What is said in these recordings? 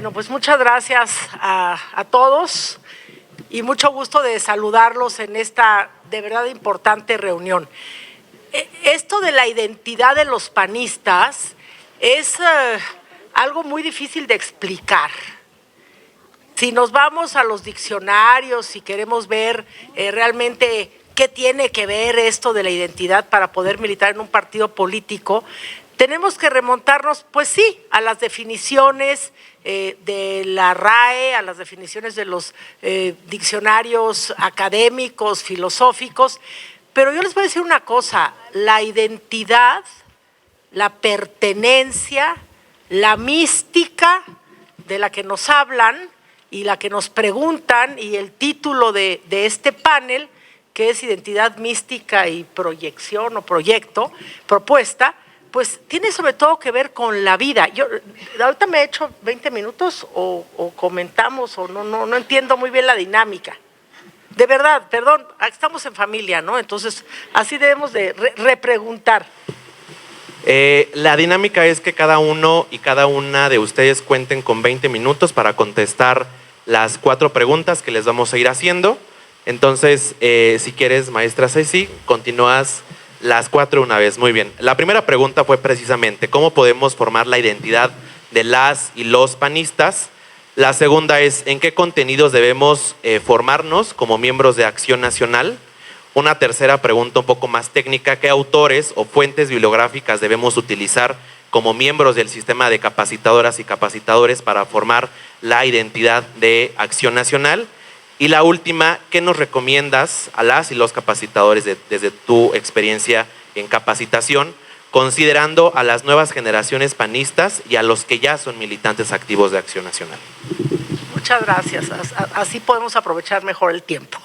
Bueno, pues muchas gracias a todos y mucho gusto de saludarlos en esta de verdad importante reunión. Esto de la identidad de los panistas es algo muy difícil de explicar. Si nos vamos a los diccionarios, si queremos ver realmente qué tiene que ver esto de la identidad para poder militar en un partido político, tenemos que remontarnos, pues sí, a las definiciones de la RAE, a las definiciones de los diccionarios académicos, filosóficos, pero yo les voy a decir una cosa, la identidad, la pertenencia, la mística de la que nos hablan y la que nos preguntan, y el título de este panel, que es Identidad Mística y Proyección o Proyecto, Propuesta, pues tiene sobre todo que ver con la vida. Yo ahorita me he hecho 20 minutos o comentamos o no entiendo muy bien la dinámica. De verdad, perdón, estamos en familia, ¿no? Entonces, así debemos de repreguntar. La dinámica es que cada uno y cada una de ustedes cuenten con 20 minutos para contestar las 4 preguntas que les vamos a ir haciendo. Entonces, si quieres, maestra Ceci, continúas las 4 una vez. Muy bien. La primera pregunta fue precisamente ¿cómo podemos formar la identidad de las y los panistas? La segunda es ¿en qué contenidos debemos formarnos como miembros de Acción Nacional? Una tercera pregunta un poco más técnica, ¿qué autores o fuentes bibliográficas debemos utilizar como miembros del sistema de capacitadoras y capacitadores para formar la identidad de Acción Nacional? Y la última, ¿qué nos recomiendas a las y los capacitadores desde tu experiencia en capacitación, considerando a las nuevas generaciones panistas y a los que ya son militantes activos de Acción Nacional? Muchas gracias, así podemos aprovechar mejor el tiempo.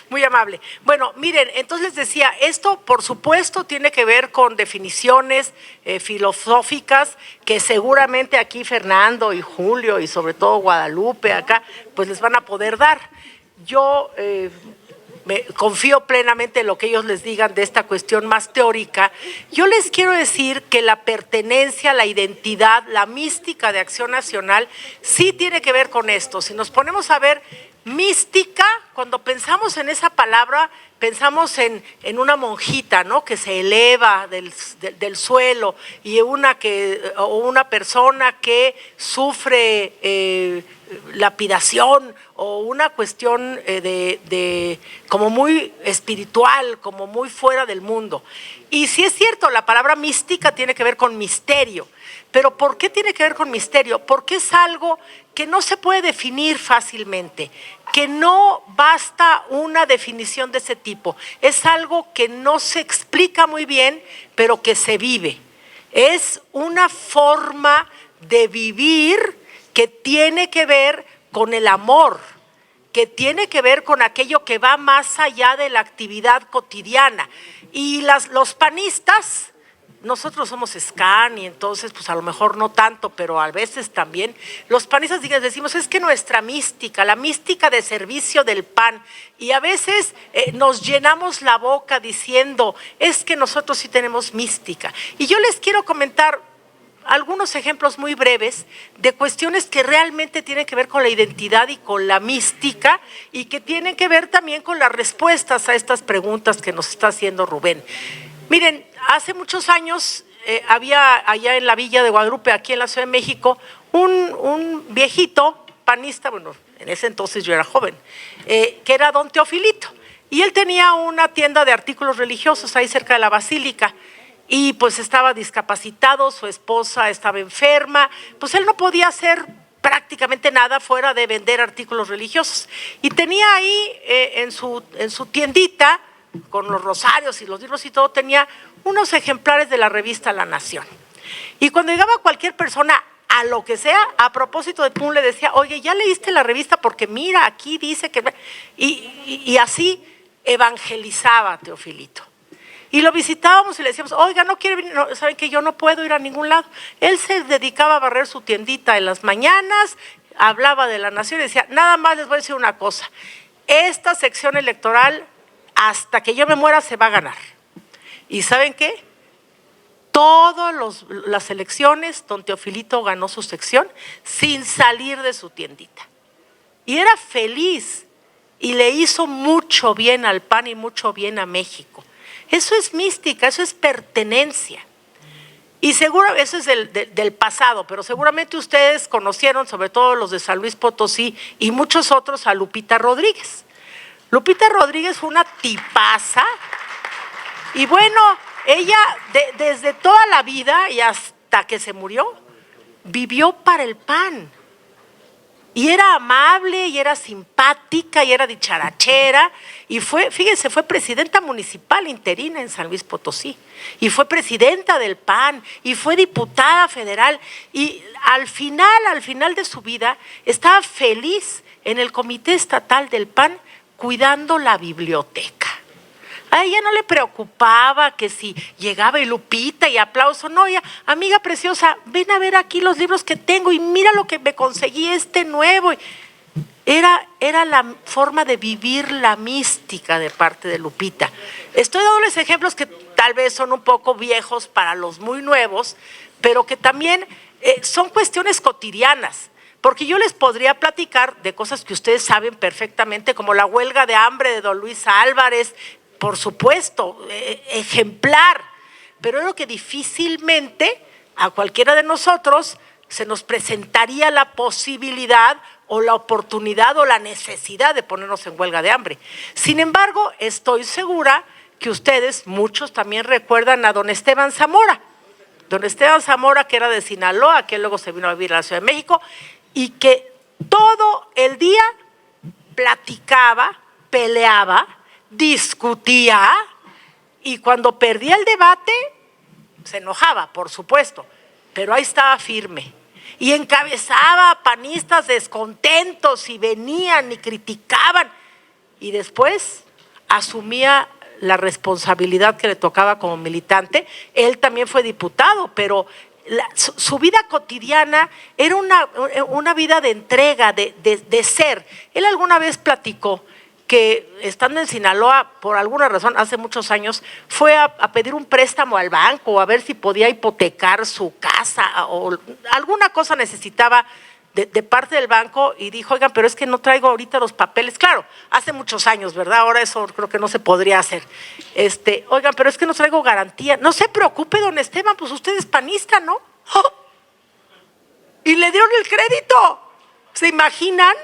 Muy amable. Bueno, miren, entonces les decía, esto por supuesto tiene que ver con definiciones filosóficas que seguramente aquí Fernando y Julio y sobre todo Guadalupe acá, pues les van a poder dar. Yo me confío plenamente en lo que ellos les digan de esta cuestión más teórica. Yo les quiero decir que la pertenencia, la identidad, la mística de Acción Nacional sí tiene que ver con esto. Si nos ponemos a ver mística, cuando pensamos en esa palabra, pensamos en una monjita, ¿no? Que se eleva del suelo y una persona que sufre lapidación o una cuestión como muy espiritual, como muy fuera del mundo. Y sí es cierto, la palabra mística tiene que ver con misterio. Pero ¿por qué tiene que ver con misterio? Porque es algo que no se puede definir fácilmente, que no basta una definición de ese tipo. Es algo que no se explica muy bien, pero que se vive. Es una forma de vivir que tiene que ver con el amor, que tiene que ver con aquello que va más allá de la actividad cotidiana. Y los panistas, nosotros somos SCAN y entonces pues a lo mejor no tanto, pero a veces también, los panistas decimos es que nuestra mística, la mística de servicio del PAN, y a veces nos llenamos la boca diciendo es que nosotros sí tenemos mística. Y yo les quiero comentar algunos ejemplos muy breves de cuestiones que realmente tienen que ver con la identidad y con la mística y que tienen que ver también con las respuestas a estas preguntas que nos está haciendo Rubén. Miren, hace muchos años había allá en la Villa de Guadalupe, aquí en la Ciudad de México, un viejito panista, bueno, en ese entonces yo era joven, que era don Teofilito. Y él tenía una tienda de artículos religiosos ahí cerca de la Basílica. Y pues estaba discapacitado, su esposa estaba enferma, pues él no podía hacer prácticamente nada fuera de vender artículos religiosos. Y tenía ahí en su tiendita, con los rosarios y los libros y todo, tenía unos ejemplares de la revista La Nación. Y cuando llegaba cualquier persona, a lo que sea, a propósito de Pum, le decía, oye, ¿ya leíste la revista? Porque mira, aquí dice que… Y así evangelizaba Teofilito. Y lo visitábamos y le decíamos, oiga, no quiere venir, no, saben que yo no puedo ir a ningún lado. Él se dedicaba a barrer su tiendita en las mañanas, hablaba de La Nación y decía, nada más les voy a decir una cosa, esta sección electoral, hasta que yo me muera, se va a ganar. ¿Y saben qué? las elecciones, don Teofilito ganó su sección sin salir de su tiendita. Y era feliz y le hizo mucho bien al PAN y mucho bien a México. Eso es mística, eso es pertenencia. Y seguro, eso es del pasado, pero seguramente ustedes conocieron, sobre todo los de San Luis Potosí y muchos otros, a Lupita Rodríguez. Lupita Rodríguez fue una tipaza y bueno, ella desde toda la vida y hasta que se murió, vivió para el PAN. Y era amable, y era simpática, y era dicharachera, y fíjense, fue presidenta municipal interina en San Luis Potosí, y fue presidenta del PAN, y fue diputada federal, y al final de su vida, estaba feliz en el comité estatal del PAN cuidando la biblioteca. A ella no le preocupaba que si llegaba y Lupita y aplauso, no, ella, amiga preciosa, ven a ver aquí los libros que tengo y mira lo que me conseguí nuevo. Era la forma de vivir la mística de parte de Lupita. Estoy dándoles ejemplos que tal vez son un poco viejos para los muy nuevos, pero que también son cuestiones cotidianas. Porque yo les podría platicar de cosas que ustedes saben perfectamente, como la huelga de hambre de don Luis Álvarez, por supuesto, ejemplar, pero es lo que difícilmente a cualquiera de nosotros se nos presentaría la posibilidad o la oportunidad o la necesidad de ponernos en huelga de hambre. Sin embargo, estoy segura que ustedes, muchos también recuerdan a don Esteban Zamora. Don Esteban Zamora, que era de Sinaloa, que luego se vino a vivir a la Ciudad de México, y que todo el día platicaba, peleaba, discutía, y cuando perdía el debate se enojaba, por supuesto, pero ahí estaba firme y encabezaba a panistas descontentos y venían y criticaban y después asumía la responsabilidad que le tocaba como militante. Él también fue diputado, pero su vida cotidiana era una vida de entrega, de ser. Él alguna vez platicó que estando en Sinaloa, por alguna razón, hace muchos años, fue a pedir un préstamo al banco, a ver si podía hipotecar su casa o alguna cosa necesitaba de parte del banco y dijo, oigan, pero es que no traigo ahorita los papeles. Claro, hace muchos años, ¿verdad? Ahora eso creo que no se podría hacer. Oigan, pero es que no traigo garantía. No se preocupe, don Esteban, pues usted es panista, ¿no? ¡Oh! Y le dieron el crédito. ¿Se imaginan?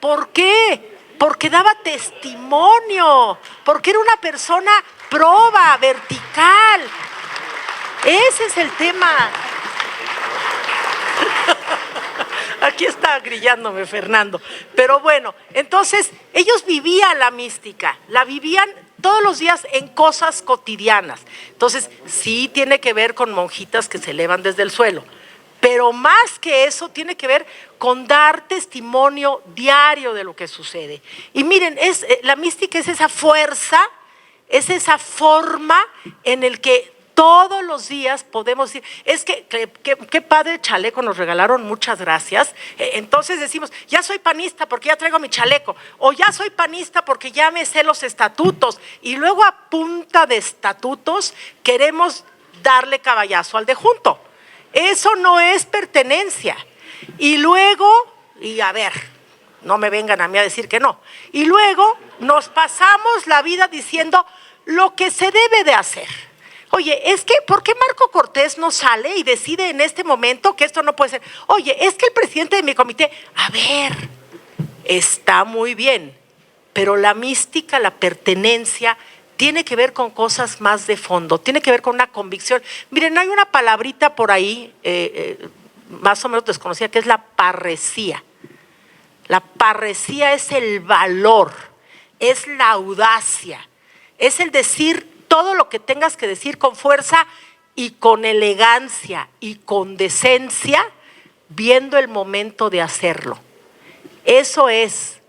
¿Por qué? Porque daba testimonio, porque era una persona proba, vertical. Ese es el tema. Aquí está grillándome Fernando. Pero bueno, entonces ellos vivían la mística, la vivían todos los días en cosas cotidianas. Entonces sí tiene que ver con monjitas que se elevan desde el suelo. Pero más que eso tiene que ver con dar testimonio diario de lo que sucede. Y miren, la mística es esa fuerza, es esa forma en el que todos los días podemos decir, es que qué padre chaleco nos regalaron, muchas gracias. Entonces decimos, ya soy panista porque ya traigo mi chaleco, o ya soy panista porque ya me sé los estatutos. Y luego a punta de estatutos queremos darle caballazo al de junto. Eso no es pertenencia. Y luego, y a ver, no me vengan a mí a decir que no. Y luego nos pasamos la vida diciendo lo que se debe de hacer. Oye, es que, ¿por qué Marco Cortés no sale y decide en este momento que esto no puede ser? Oye, es que el presidente de mi comité, a ver, está muy bien, pero la mística, la pertenencia, tiene que ver con cosas más de fondo, tiene que ver con una convicción. Miren, hay una palabrita por ahí, más o menos desconocida, que es la parresía. La parresía es el valor, es la audacia, es el decir todo lo que tengas que decir con fuerza y con elegancia y con decencia, viendo el momento de hacerlo. Eso es.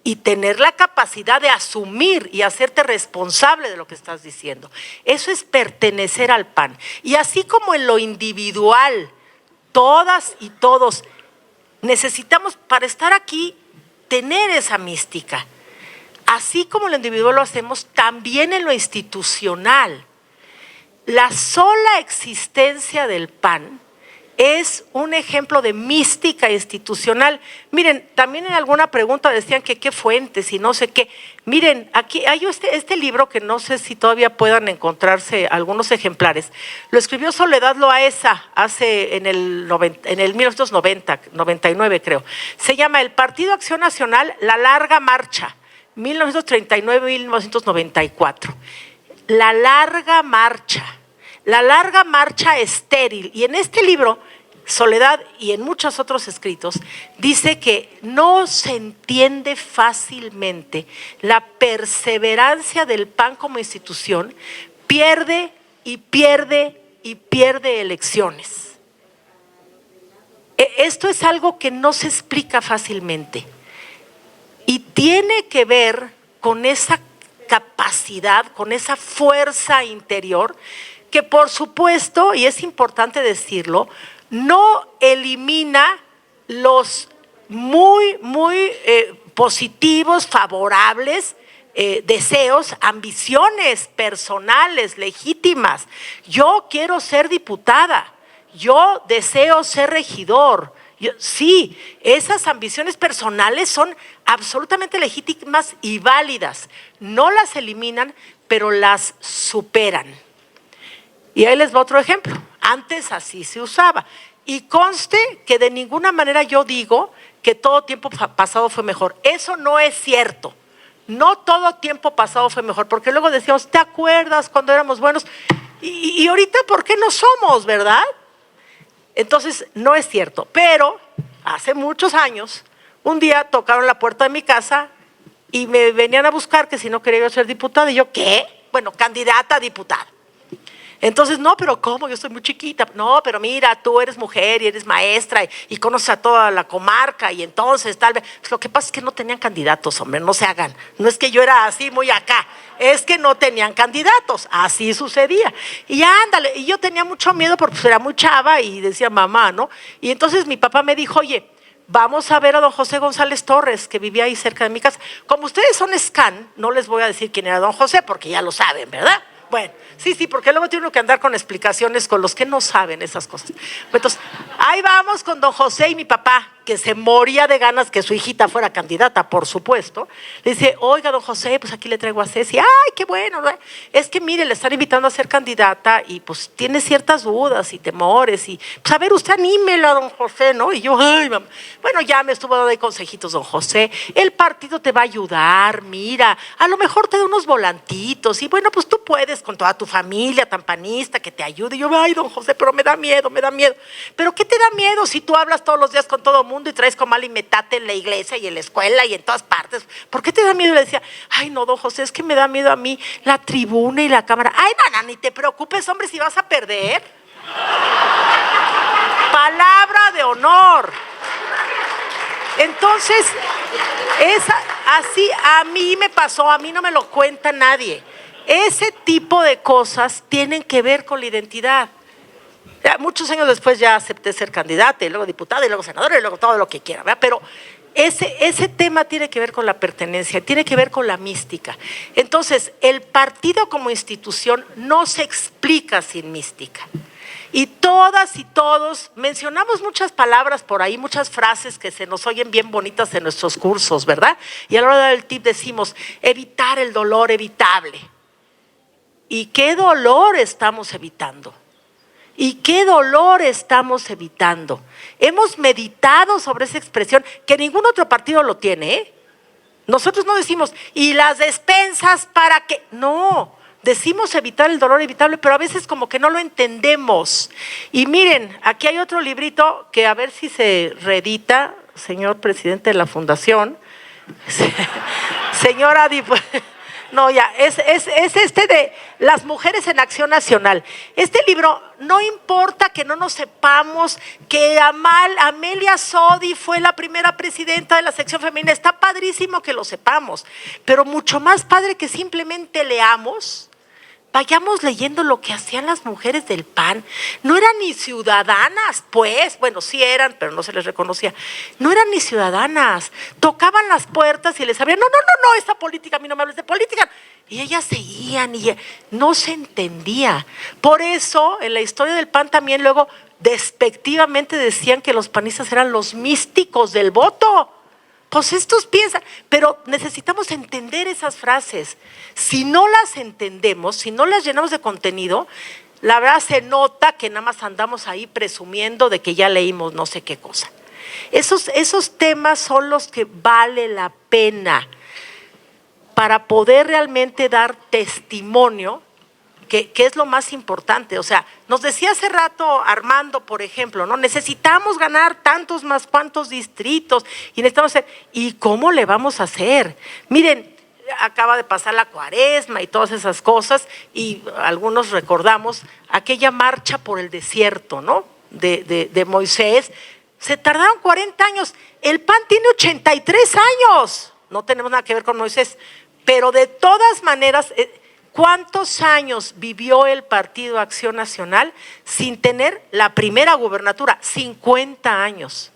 Y tener la capacidad de asumir y hacerte responsable de lo que estás diciendo. Eso es pertenecer al PAN. Y así como en lo individual, todas y todos necesitamos para estar aquí tener esa mística. Así como en lo individual lo hacemos, también en lo institucional. la sola existencia del PAN es un ejemplo de mística institucional. Miren, también en alguna pregunta decían que qué fuentes y no sé qué. Miren, aquí hay este libro que no sé si todavía puedan encontrarse algunos ejemplares. Lo escribió Soledad Loaesa en el 1990, 99 creo. Se llama El Partido Acción Nacional, La Larga Marcha, 1939-1994. La larga marcha estéril. Y en este libro, Soledad y en muchos otros escritos, dice que no se entiende fácilmente la perseverancia del PAN como institución, pierde y pierde y pierde elecciones. Esto es algo que no se explica fácilmente y tiene que ver con esa capacidad, con esa fuerza interior que por supuesto, y es importante decirlo, no elimina los muy positivos, favorables deseos, ambiciones personales, legítimas. Yo quiero ser diputada, yo deseo ser regidor. Sí, esas ambiciones personales son absolutamente legítimas y válidas. No las eliminan, pero las superan. Y ahí les va otro ejemplo. Antes así se usaba. Y conste que de ninguna manera yo digo que todo tiempo pasado fue mejor. Eso no es cierto. No todo tiempo pasado fue mejor, porque luego decíamos, ¿te acuerdas cuando éramos buenos? Y ahorita, ¿por qué no somos, verdad? Entonces, no es cierto. Pero hace muchos años, un día tocaron la puerta de mi casa y me venían a buscar que si no quería yo ser diputada. Y yo, ¿qué? Bueno, candidata a diputada. Entonces, no, pero ¿cómo? Yo estoy muy chiquita. No, pero mira, tú eres mujer y eres maestra y conoces a toda la comarca y entonces tal vez… Pues lo que pasa es que no tenían candidatos, hombre, no se hagan. No es que yo era así muy acá, es que no tenían candidatos, así sucedía. Y ándale, y yo tenía mucho miedo porque pues, era muy chava y decía mamá, ¿no? Y entonces mi papá me dijo, oye, vamos a ver a don José González Torres, que vivía ahí cerca de mi casa. Como ustedes son scan, no les voy a decir quién era don José porque ya lo saben, ¿verdad? Bueno, sí, porque luego tiene uno que andar con explicaciones con los que no saben esas cosas. Entonces, ahí vamos con don José y mi papá, que se moría de ganas que su hijita fuera candidata, por supuesto. Le dice, oiga, don José, pues aquí le traigo a Ceci. Ay, qué bueno, ¿no? Es que mire, le están invitando a ser candidata y pues tiene ciertas dudas y temores. Y pues a ver, usted anímelo a don José, ¿no? Y yo, ay, mamá. Bueno, ya me estuvo dando ahí consejitos don José. El partido te va a ayudar, mira. A lo mejor te da unos volantitos. Y bueno, pues tú puedes con toda tu familia tan panista que te ayude. Y yo, ay, don José, pero me da miedo. ¿Pero qué te da miedo si tú hablas todos los días con todo el mundo y traes comal y metate en la iglesia y en la escuela y en todas partes? ¿Por qué te da miedo? Y le decía, ay, no, don José, es que me da miedo a mí la tribuna y la cámara. Ay, no, ni te preocupes, hombre, si vas a perder. Palabra de honor. Entonces, así a mí me pasó, a mí no me lo cuenta nadie. Ese tipo de cosas tienen que ver con la identidad. Ya, muchos años después ya acepté ser candidata y luego diputada y luego senadora y luego todo lo que quiera, ¿verdad? Pero ese tema tiene que ver con la pertenencia, tiene que ver con la mística. Entonces, el partido como institución no se explica sin mística. Y todas y todos mencionamos muchas palabras por ahí, muchas frases que se nos oyen bien bonitas en nuestros cursos, ¿verdad? Y a la hora del tip decimos, evitar el dolor evitable. ¿Y qué dolor estamos evitando? ¿Y qué dolor estamos evitando? Hemos meditado sobre esa expresión, que ningún otro partido lo tiene, ¿eh? Nosotros no decimos, ¿y las despensas para qué? No, decimos evitar el dolor evitable, pero a veces como que no lo entendemos. Y miren, aquí hay otro librito que a ver si se reedita, señor presidente de la fundación, señora diputada. No, ya, es este de Las Mujeres en Acción Nacional. Este libro, no importa que no nos sepamos que Amelia Sodi fue la primera presidenta de la sección femenina, está padrísimo que lo sepamos, pero mucho más padre que simplemente leamos, vayamos leyendo lo que hacían las mujeres del PAN. No eran ni ciudadanas, pues, bueno, sí eran, pero no se les reconocía. No eran ni ciudadanas, tocaban las puertas y les abrían, no, esta política, a mí no me hables de política. Y ellas seguían y no se entendía. Por eso, en la historia del PAN también luego despectivamente decían que los panistas eran los místicos del voto. Pues estos piensan, pero necesitamos entender esas frases. Si no las entendemos, si no las llenamos de contenido, la verdad se nota que nada más andamos ahí presumiendo de que ya leímos no sé qué cosa. Esos temas son los que vale la pena para poder realmente dar testimonio, que es lo más importante. O sea, nos decía hace rato Armando, por ejemplo, ¿no? Necesitamos ganar tantos más cuantos distritos y necesitamos hacer, ¿y cómo le vamos a hacer? Miren, acaba de pasar la Cuaresma y todas esas cosas y algunos recordamos aquella marcha por el desierto, ¿no? De Moisés. Se tardaron 40 años. El PAN tiene 83 años. No tenemos nada que ver con Moisés. Pero de todas maneras, ¿cuántos años vivió el Partido Acción Nacional sin tener la primera gubernatura? 50 años.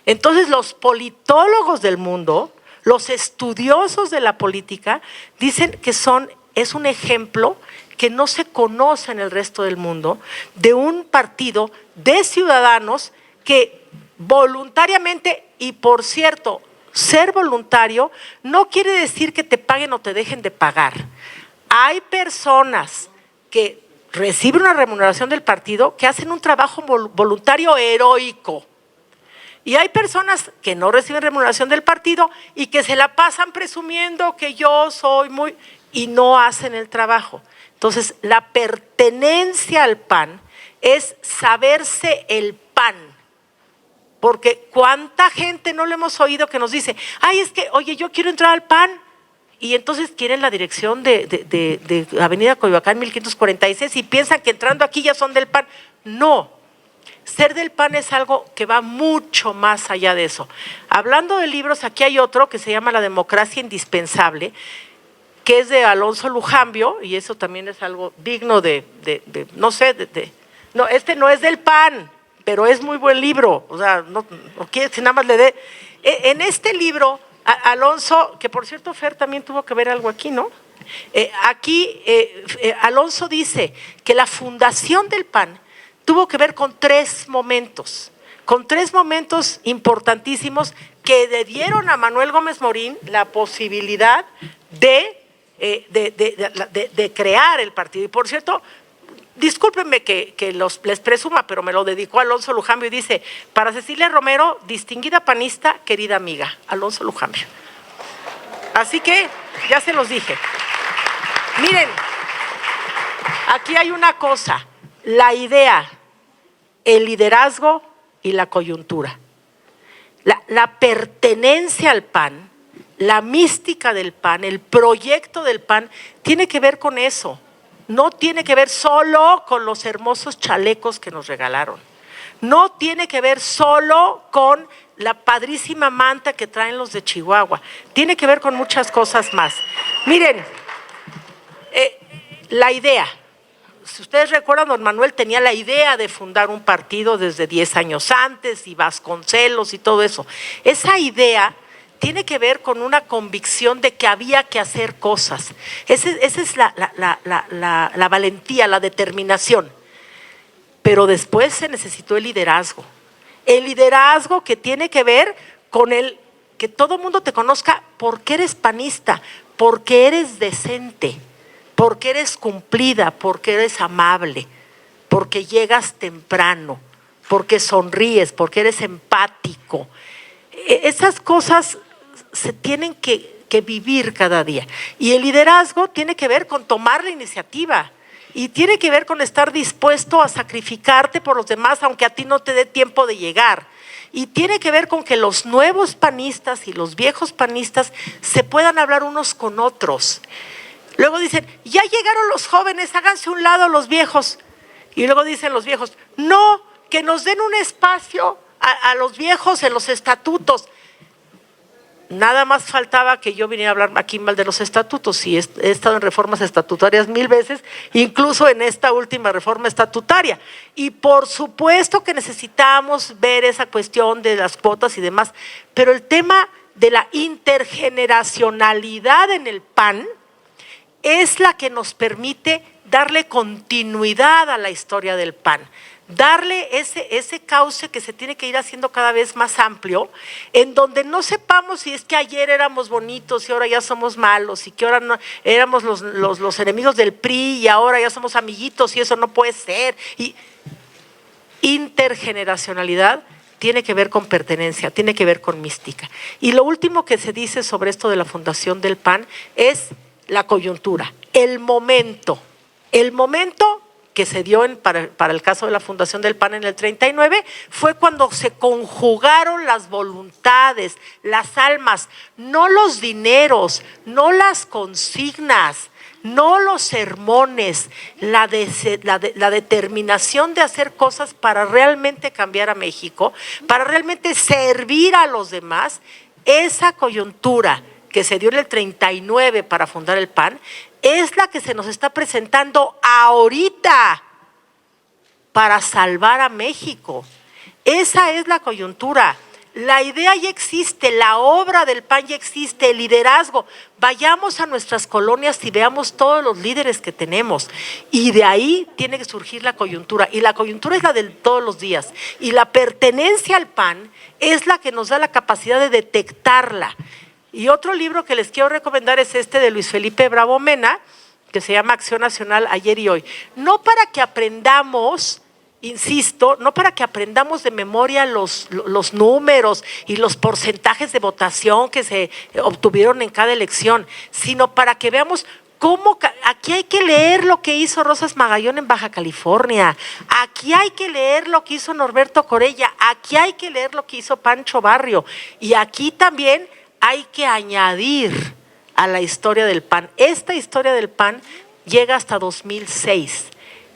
Entonces los politólogos del mundo, los estudiosos de la política, dicen que es un ejemplo que no se conoce en el resto del mundo de un partido de ciudadanos que voluntariamente, y por cierto, ser voluntario no quiere decir que te paguen o te dejen de pagar. Hay personas que reciben una remuneración del partido que hacen un trabajo voluntario heroico. Y hay personas que no reciben remuneración del partido y que se la pasan presumiendo que yo soy muy… y no hacen el trabajo. Entonces, la pertenencia al PAN es saberse el PAN. Porque cuánta gente no le hemos oído que nos dice, ay, es que, oye, yo quiero entrar al PAN. Y entonces quieren la dirección de Avenida Coyoacán 1546 y piensan que entrando aquí ya son del PAN. No, ser del PAN es algo que va mucho más allá de eso. Hablando de libros, aquí hay otro que se llama La democracia indispensable, que es de Alonso Lujambio, y eso también es algo digno no sé, no, este no es del PAN, pero es muy buen libro, o sea, no quiere si nada más le dé. En este libro, Alonso, que por cierto Fer también tuvo que ver algo aquí, ¿no? Alonso dice que la fundación del PAN tuvo que ver con tres momentos importantísimos que le dieron a Manuel Gómez Morín la posibilidad de crear el partido. Y por cierto, discúlpenme que les presuma, pero me lo dedicó Alonso Lujambio y dice, para Cecilia Romero, distinguida panista, querida amiga, Alonso Lujambio. Así que ya se los dije. Miren, aquí hay una cosa, la idea, el liderazgo y la coyuntura. La pertenencia al PAN, la mística del PAN, el proyecto del PAN, tiene que ver con eso. No tiene que ver solo con los hermosos chalecos que nos regalaron. No tiene que ver solo con la padrísima manta que traen los de Chihuahua. Tiene que ver con muchas cosas más. Miren, la idea. Si ustedes recuerdan, don Manuel tenía la idea de fundar un partido desde 10 años antes y Vasconcelos y todo eso. Esa idea tiene que ver con una convicción de que había que hacer cosas. Esa es la valentía, la determinación. Pero después se necesitó el liderazgo. El liderazgo que tiene que ver con que todo el mundo te conozca porque eres panista, porque eres decente, porque eres cumplida, porque eres amable, porque llegas temprano, porque sonríes, porque eres empático. Esas cosas se tienen que vivir cada día. Y el liderazgo tiene que ver con tomar la iniciativa y tiene que ver con estar dispuesto a sacrificarte por los demás, aunque a ti no te dé tiempo de llegar. Y tiene que ver con que los nuevos panistas y los viejos panistas se puedan hablar unos con otros. Luego dicen, ya llegaron los jóvenes, háganse a un lado los viejos. Y luego dicen los viejos, no, que nos den un espacio a los viejos en los estatutos. Nada más faltaba que yo viniera a hablar aquí mal de los estatutos, y he estado en reformas estatutarias 1000 veces, incluso en esta última reforma estatutaria. Y por supuesto que necesitamos ver esa cuestión de las cuotas y demás, pero el tema de la intergeneracionalidad en el PAN es la que nos permite darle continuidad a la historia del PAN, darle ese cauce que se tiene que ir haciendo cada vez más amplio, en donde no sepamos si es que ayer éramos bonitos y ahora ya somos malos, y que ahora no, éramos los enemigos del PRI y ahora ya somos amiguitos y eso no puede ser. Y intergeneracionalidad tiene que ver con pertenencia, tiene que ver con mística. Y lo último que se dice sobre esto de la fundación del PAN es la coyuntura, el momento que se dio para el caso de la fundación del PAN en el 39, fue cuando se conjugaron las voluntades, las almas, no los dineros, no las consignas, no los sermones, la determinación de hacer cosas para realmente cambiar a México, para realmente servir a los demás. Esa coyuntura que se dio en el 39 para fundar el PAN, es la que se nos está presentando ahorita para salvar a México. Esa es la coyuntura. La idea ya existe, la obra del PAN ya existe, el liderazgo. Vayamos a nuestras colonias y veamos todos los líderes que tenemos. Y de ahí tiene que surgir la coyuntura. Y la coyuntura es la de todos los días. Y la pertenencia al PAN es la que nos da la capacidad de detectarla. Y otro libro que les quiero recomendar es este de Luis Felipe Bravo Mena, que se llama Acción Nacional Ayer y Hoy. No para que aprendamos, insisto, no para que aprendamos de memoria los números y los porcentajes de votación que se obtuvieron en cada elección, sino para que veamos cómo. Aquí hay que leer lo que hizo Rosas Magallón en Baja California, aquí hay que leer lo que hizo Norberto Corella, aquí hay que leer lo que hizo Pancho Barrio, y aquí también hay que añadir a la historia del PAN. Esta historia del PAN llega hasta 2006.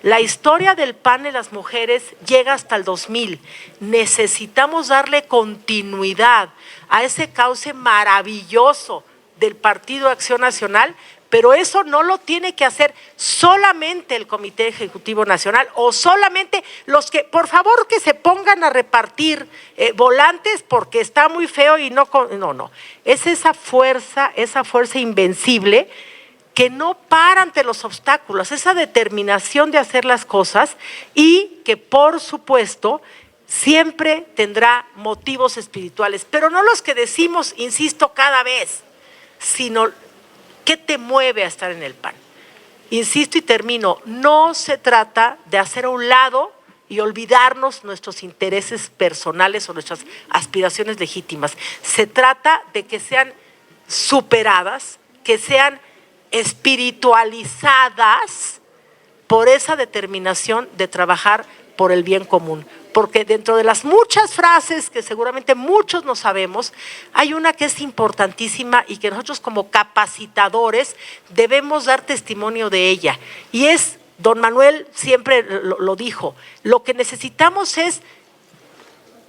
La historia del PAN de las mujeres llega hasta el 2000. Necesitamos darle continuidad a ese cauce maravilloso del Partido Acción Nacional, pero eso no lo tiene que hacer solamente el Comité Ejecutivo Nacional o solamente los que, por favor, que se pongan a repartir volantes porque está muy feo y no. Es esa fuerza invencible que no para ante los obstáculos, esa determinación de hacer las cosas y que, por supuesto, siempre tendrá motivos espirituales, pero no los que decimos, insisto, cada vez, sino ¿qué te mueve a estar en el PAN? Insisto y termino, no se trata de hacer a un lado y olvidarnos nuestros intereses personales o nuestras aspiraciones legítimas. Se trata de que sean superadas, que sean espiritualizadas por esa determinación de trabajar por el bien común. Porque dentro de las muchas frases que seguramente muchos no sabemos, hay una que es importantísima y que nosotros como capacitadores debemos dar testimonio de ella. Y es, don Manuel siempre lo dijo, lo que necesitamos es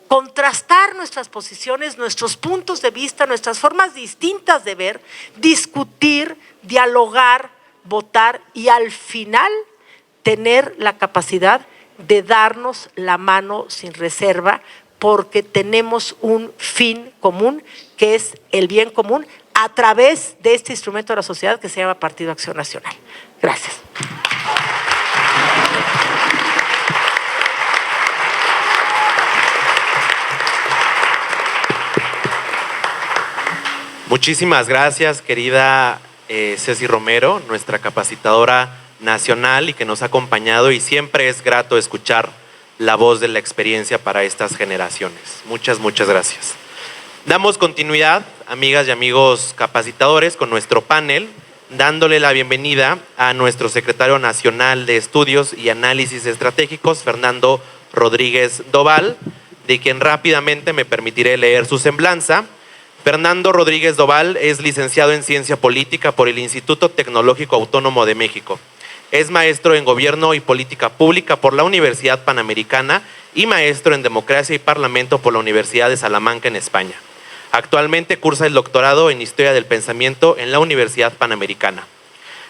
contrastar nuestras posiciones, nuestros puntos de vista, nuestras formas distintas de ver, discutir, dialogar, votar y al final tener la capacidad de darnos la mano sin reserva porque tenemos un fin común que es el bien común a través de este instrumento de la sociedad que se llama Partido Acción Nacional. Gracias. Muchísimas gracias, querida Ceci Romero, nuestra capacitadora nacional y que nos ha acompañado, y siempre es grato escuchar la voz de la experiencia para estas generaciones. Muchas gracias. Damos continuidad, amigas y amigos capacitadores, con nuestro panel, dándole la bienvenida a nuestro secretario nacional de Estudios y Análisis Estratégicos, Fernando Rodríguez Doval, de quien rápidamente me permitiré leer su semblanza. Fernando Rodríguez Doval es licenciado en Ciencia Política por el Instituto Tecnológico Autónomo de México. Es maestro en Gobierno y Política Pública por la Universidad Panamericana y maestro en Democracia y Parlamento por la Universidad de Salamanca en España. Actualmente cursa el doctorado en Historia del Pensamiento en la Universidad Panamericana.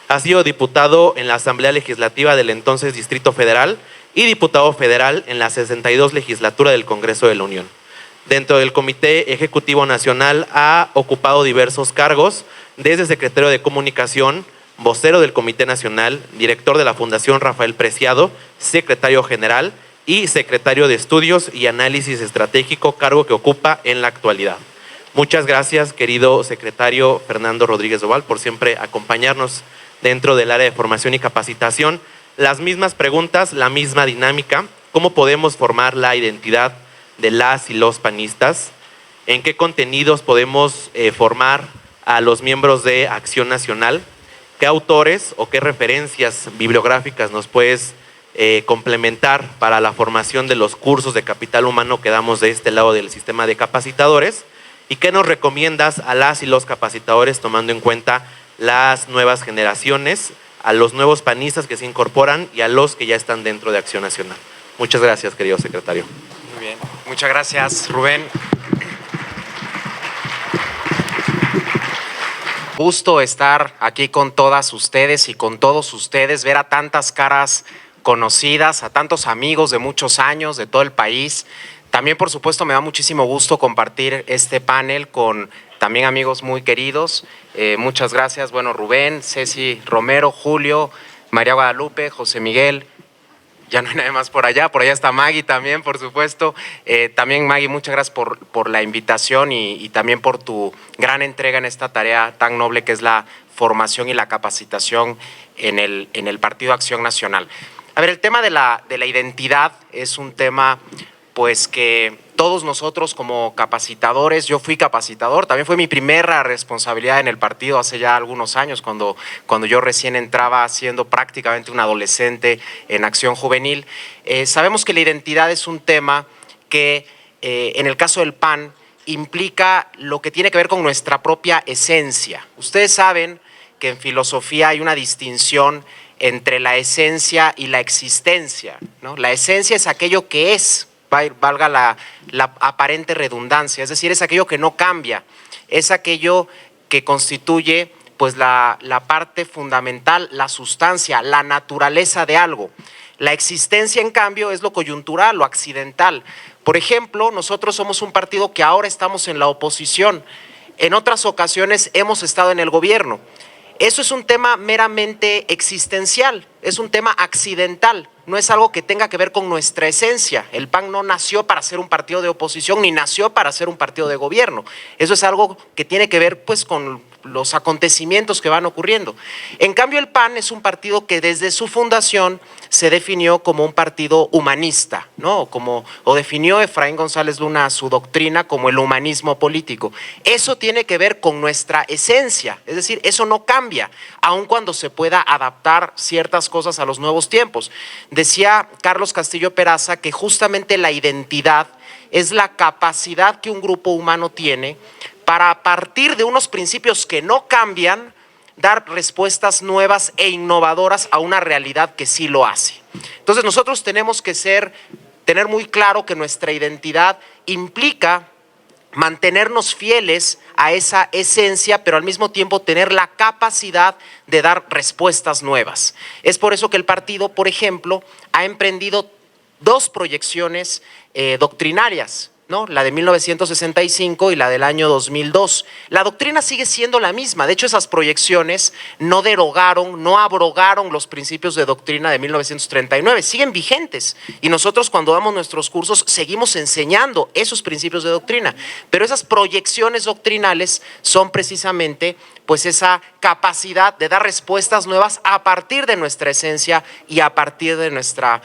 Ha sido diputado en la Asamblea Legislativa del entonces Distrito Federal y diputado federal en la 62 Legislatura del Congreso de la Unión. Dentro del Comité Ejecutivo Nacional ha ocupado diversos cargos, desde secretario de Comunicación, vocero del Comité Nacional, director de la Fundación Rafael Preciado, secretario general y secretario de Estudios y Análisis Estratégico, cargo que ocupa en la actualidad. Muchas gracias, querido secretario Fernando Rodríguez Doval, por siempre acompañarnos dentro del área de formación y capacitación. Las mismas preguntas, la misma dinámica. ¿Cómo podemos formar la identidad de las y los panistas? ¿En qué contenidos podemos formar a los miembros de Acción Nacional? ¿Qué autores o qué referencias bibliográficas nos puedes complementar para la formación de los cursos de capital humano que damos de este lado del sistema de capacitadores? ¿Y qué nos recomiendas a las y los capacitadores tomando en cuenta las nuevas generaciones, a los nuevos panistas que se incorporan y a los que ya están dentro de Acción Nacional? Muchas gracias, querido secretario. Muy bien, muchas gracias, Rubén. Gusto estar aquí con todas ustedes y con todos ustedes, ver a tantas caras conocidas, a tantos amigos de muchos años de todo el país. También, por supuesto, me da muchísimo gusto compartir este panel con también amigos muy queridos. Muchas gracias, bueno, Rubén, Ceci Romero, Julio, María Guadalupe, José Miguel. Ya no hay nada más por allá está Maggie también, por supuesto. También, Maggie, muchas gracias por la invitación y también por tu gran entrega en esta tarea tan noble que es la formación y la capacitación en el Partido Acción Nacional. A ver, el tema de la identidad es un tema pues que todos nosotros como capacitadores, yo fui capacitador, también fue mi primera responsabilidad en el partido hace ya algunos años, cuando yo recién entraba siendo prácticamente un adolescente en Acción Juvenil. Sabemos que la identidad es un tema que en el caso del PAN implica lo que tiene que ver con nuestra propia esencia. Ustedes saben que en filosofía hay una distinción entre la esencia y la existencia, ¿no? La esencia es aquello que es, valga la aparente redundancia, es decir, es aquello que no cambia, es aquello que constituye pues la parte fundamental, la sustancia, la naturaleza de algo. La existencia, en cambio, es lo coyuntural, lo accidental. Por ejemplo, nosotros somos un partido que ahora estamos en la oposición, en otras ocasiones hemos estado en el gobierno. Eso es un tema meramente existencial, es un tema accidental, no es algo que tenga que ver con nuestra esencia. El PAN no nació para ser un partido de oposición ni nació para ser un partido de gobierno. Eso es algo que tiene que ver pues con los acontecimientos que van ocurriendo. En cambio, el PAN es un partido que desde su fundación se definió como un partido humanista, ¿no? O definió Efraín González Luna su doctrina como el humanismo político. Eso tiene que ver con nuestra esencia, es decir, eso no cambia, aun cuando se pueda adaptar ciertas cosas a los nuevos tiempos. Decía Carlos Castillo Peraza que justamente la identidad es la capacidad que un grupo humano tiene para, a partir de unos principios que no cambian, dar respuestas nuevas e innovadoras a una realidad que sí lo hace. Entonces nosotros tenemos que tener muy claro que nuestra identidad implica mantenernos fieles a esa esencia, pero al mismo tiempo tener la capacidad de dar respuestas nuevas. Es por eso que el partido, por ejemplo, ha emprendido dos proyecciones doctrinarias, ¿no? La de 1965 y la del año 2002. La doctrina sigue siendo la misma. De hecho, esas proyecciones no derogaron, no abrogaron los principios de doctrina de 1939. Siguen vigentes. Y nosotros, cuando damos nuestros cursos, seguimos enseñando esos principios de doctrina. Pero esas proyecciones doctrinales son precisamente pues esa capacidad de dar respuestas nuevas a partir de nuestra esencia y a partir de nuestra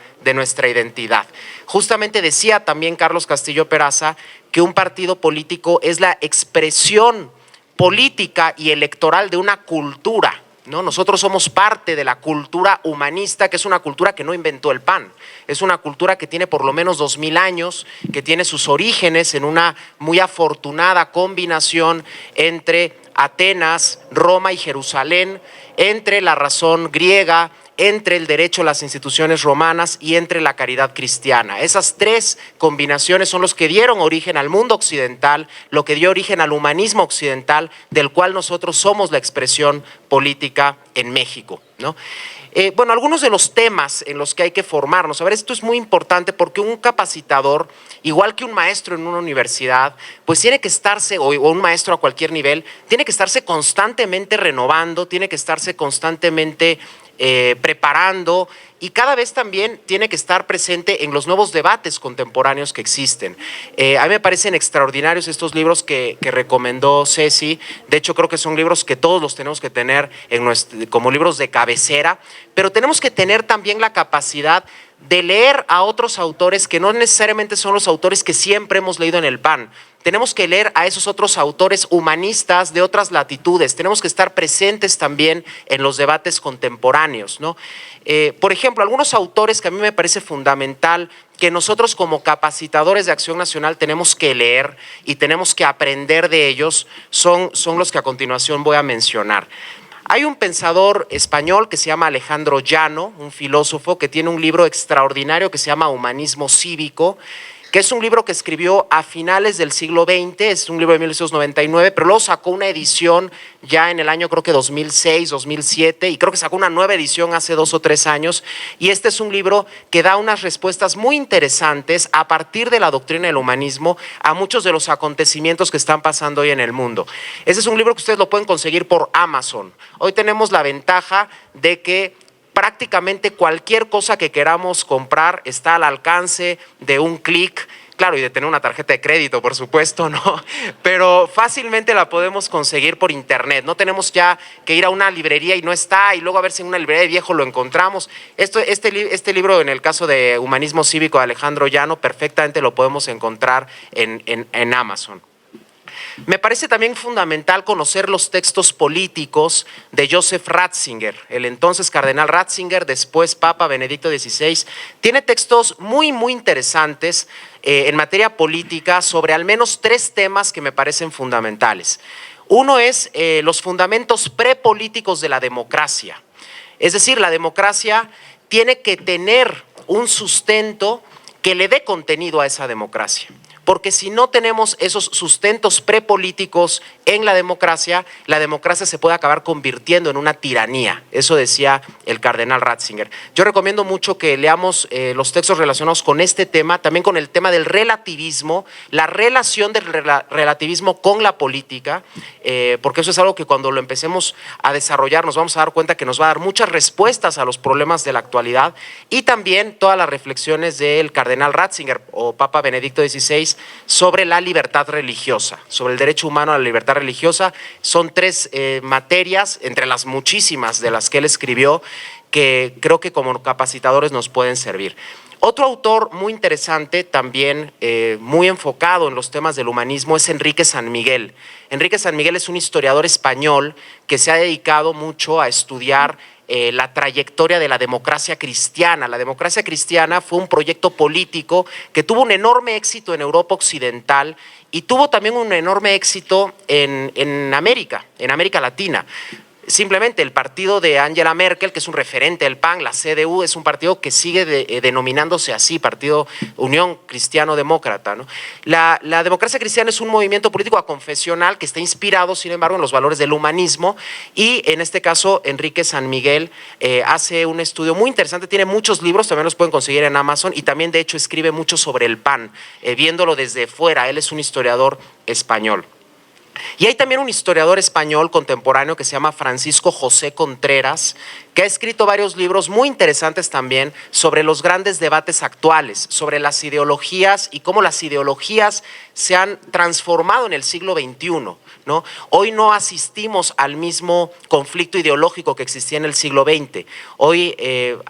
identidad. Justamente decía también Carlos Castillo Peraza que un partido político es la expresión política y electoral de una cultura, ¿no? Nosotros somos parte de la cultura humanista, que es una cultura que no inventó el PAN. Es una cultura que tiene por lo menos 2000 años, que tiene sus orígenes en una muy afortunada combinación entre Atenas, Roma y Jerusalén, entre la razón griega, entre el derecho a las instituciones romanas y entre la caridad cristiana. Esas tres combinaciones son los que dieron origen al mundo occidental, lo que dio origen al humanismo occidental, del cual nosotros somos la expresión política en México. ¿no? Bueno, algunos de los temas en los que hay que formarnos. A ver, esto es muy importante porque un capacitador, igual que un maestro en una universidad, pues tiene que estarse, o un maestro a cualquier nivel, tiene que estarse constantemente renovando, tiene que estarse constantemente preparando, y cada vez también tiene que estar presente en los nuevos debates contemporáneos que existen. A mí me parecen extraordinarios estos libros que recomendó Ceci. De hecho, creo que son libros que todos los tenemos que tener como libros de cabecera, pero tenemos que tener también la capacidad de leer a otros autores que no necesariamente son los autores que siempre hemos leído en el PAN. Tenemos que leer a esos otros autores humanistas de otras latitudes. Tenemos que estar presentes también en los debates contemporáneos, ¿no? Por ejemplo, algunos autores que a mí me parece fundamental que nosotros como capacitadores de Acción Nacional tenemos que leer y tenemos que aprender de ellos son los que a continuación voy a mencionar. Hay un pensador español que se llama Alejandro Llano, un filósofo que tiene un libro extraordinario que se llama Humanismo Cívico, que es un libro que escribió a finales del siglo XX, es un libro de 1999, pero luego sacó una edición ya en el año creo que 2006, 2007, y creo que sacó una nueva edición hace 2 o 3 años, y este es un libro que da unas respuestas muy interesantes a partir de la doctrina del humanismo a muchos de los acontecimientos que están pasando hoy en el mundo. Ese es un libro que ustedes lo pueden conseguir por Amazon. Hoy tenemos la ventaja de que prácticamente cualquier cosa que queramos comprar está al alcance de un clic, claro, y de tener una tarjeta de crédito, por supuesto, ¿no? Pero fácilmente la podemos conseguir por internet. No tenemos ya que ir a una librería y no está, y luego a ver si en una librería de viejo lo encontramos. Este libro, en el caso de Humanismo Cívico de Alejandro Llano, perfectamente lo podemos encontrar en Amazon. Me parece también fundamental conocer los textos políticos de Joseph Ratzinger, el entonces cardenal Ratzinger, después Papa Benedicto XVI. Tiene textos muy, muy interesantes en materia política sobre al menos 3 temas que me parecen fundamentales. Uno es los fundamentos prepolíticos de la democracia. Es decir, la democracia tiene que tener un sustento que le dé contenido a esa democracia. Porque si no tenemos esos sustentos prepolíticos en la democracia se puede acabar convirtiendo en una tiranía. Eso decía el cardenal Ratzinger. Yo recomiendo mucho que leamos los textos relacionados con este tema, también con el tema del relativismo, la relación del relativismo con la política, porque eso es algo que cuando lo empecemos a desarrollar nos vamos a dar cuenta que nos va a dar muchas respuestas a los problemas de la actualidad, y también todas las reflexiones del cardenal Ratzinger o Papa Benedicto XVI sobre la libertad religiosa, sobre el derecho humano a la libertad religiosa. Son 3 materias, entre las muchísimas de las que él escribió, que creo que como capacitadores nos pueden servir. Otro autor muy interesante, también muy enfocado en los temas del humanismo, es Enrique San Miguel. Enrique San Miguel es un historiador español que se ha dedicado mucho a estudiar la trayectoria de la democracia cristiana. La democracia cristiana fue un proyecto político que tuvo un enorme éxito en Europa Occidental y tuvo también un enorme éxito en América Latina. Simplemente el partido de Angela Merkel, que es un referente del PAN, la CDU, es un partido que sigue denominándose así, Partido Unión Cristiano Demócrata, ¿no? La democracia cristiana es un movimiento político aconfesional que está inspirado, sin embargo, en los valores del humanismo, y en este caso Enrique San Miguel hace un estudio muy interesante, tiene muchos libros, también los pueden conseguir en Amazon, y también de hecho escribe mucho sobre el PAN, viéndolo desde fuera. Él es un historiador español. Y hay también un historiador español contemporáneo que se llama Francisco José Contreras, que ha escrito varios libros muy interesantes también sobre los grandes debates actuales, sobre las ideologías y cómo las ideologías se han transformado en el siglo XXI, ¿no? Hoy no asistimos al mismo conflicto ideológico que existía en el siglo XX. Hoy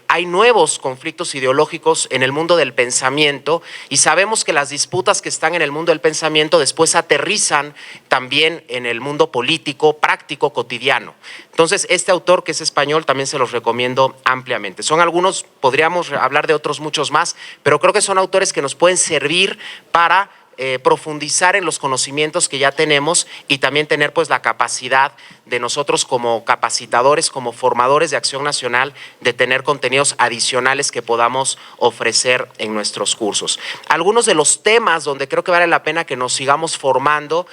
hay nuevos conflictos ideológicos en el mundo del pensamiento, y sabemos que las disputas que están en el mundo del pensamiento después aterrizan también en el mundo político, práctico, cotidiano. Entonces, este autor, que es español, también se los recomiendo ampliamente. Son algunos, podríamos hablar de otros muchos más, pero creo que son autores que nos pueden servir para profundizar en los conocimientos que ya tenemos, y también tener pues la capacidad de nosotros como capacitadores, como formadores de Acción Nacional, de tener contenidos adicionales que podamos ofrecer en nuestros cursos. Algunos de los temas donde creo que vale la pena que nos sigamos formando,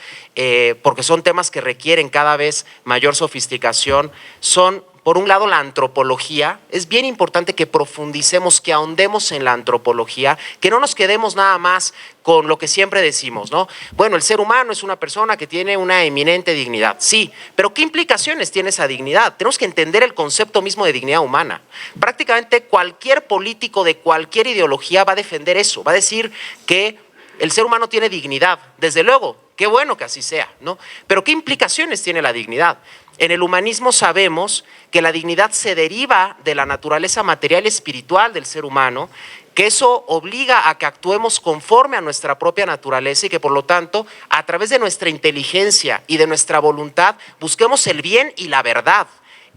porque son temas que requieren cada vez mayor sofisticación, son por un lado, la antropología. Es bien importante que profundicemos, que ahondemos en la antropología, que no nos quedemos nada más con lo que siempre decimos, ¿no? Bueno, el ser humano es una persona que tiene una eminente dignidad. Sí, pero ¿qué implicaciones tiene esa dignidad? Tenemos que entender el concepto mismo de dignidad humana. Prácticamente cualquier político de cualquier ideología va a defender eso, va a decir que el ser humano tiene dignidad. Desde luego, qué bueno que así sea, ¿no? Pero ¿qué implicaciones tiene la dignidad? En el humanismo sabemos que la dignidad se deriva de la naturaleza material y espiritual del ser humano, que eso obliga a que actuemos conforme a nuestra propia naturaleza y que por lo tanto, a través de nuestra inteligencia y de nuestra voluntad, busquemos el bien y la verdad.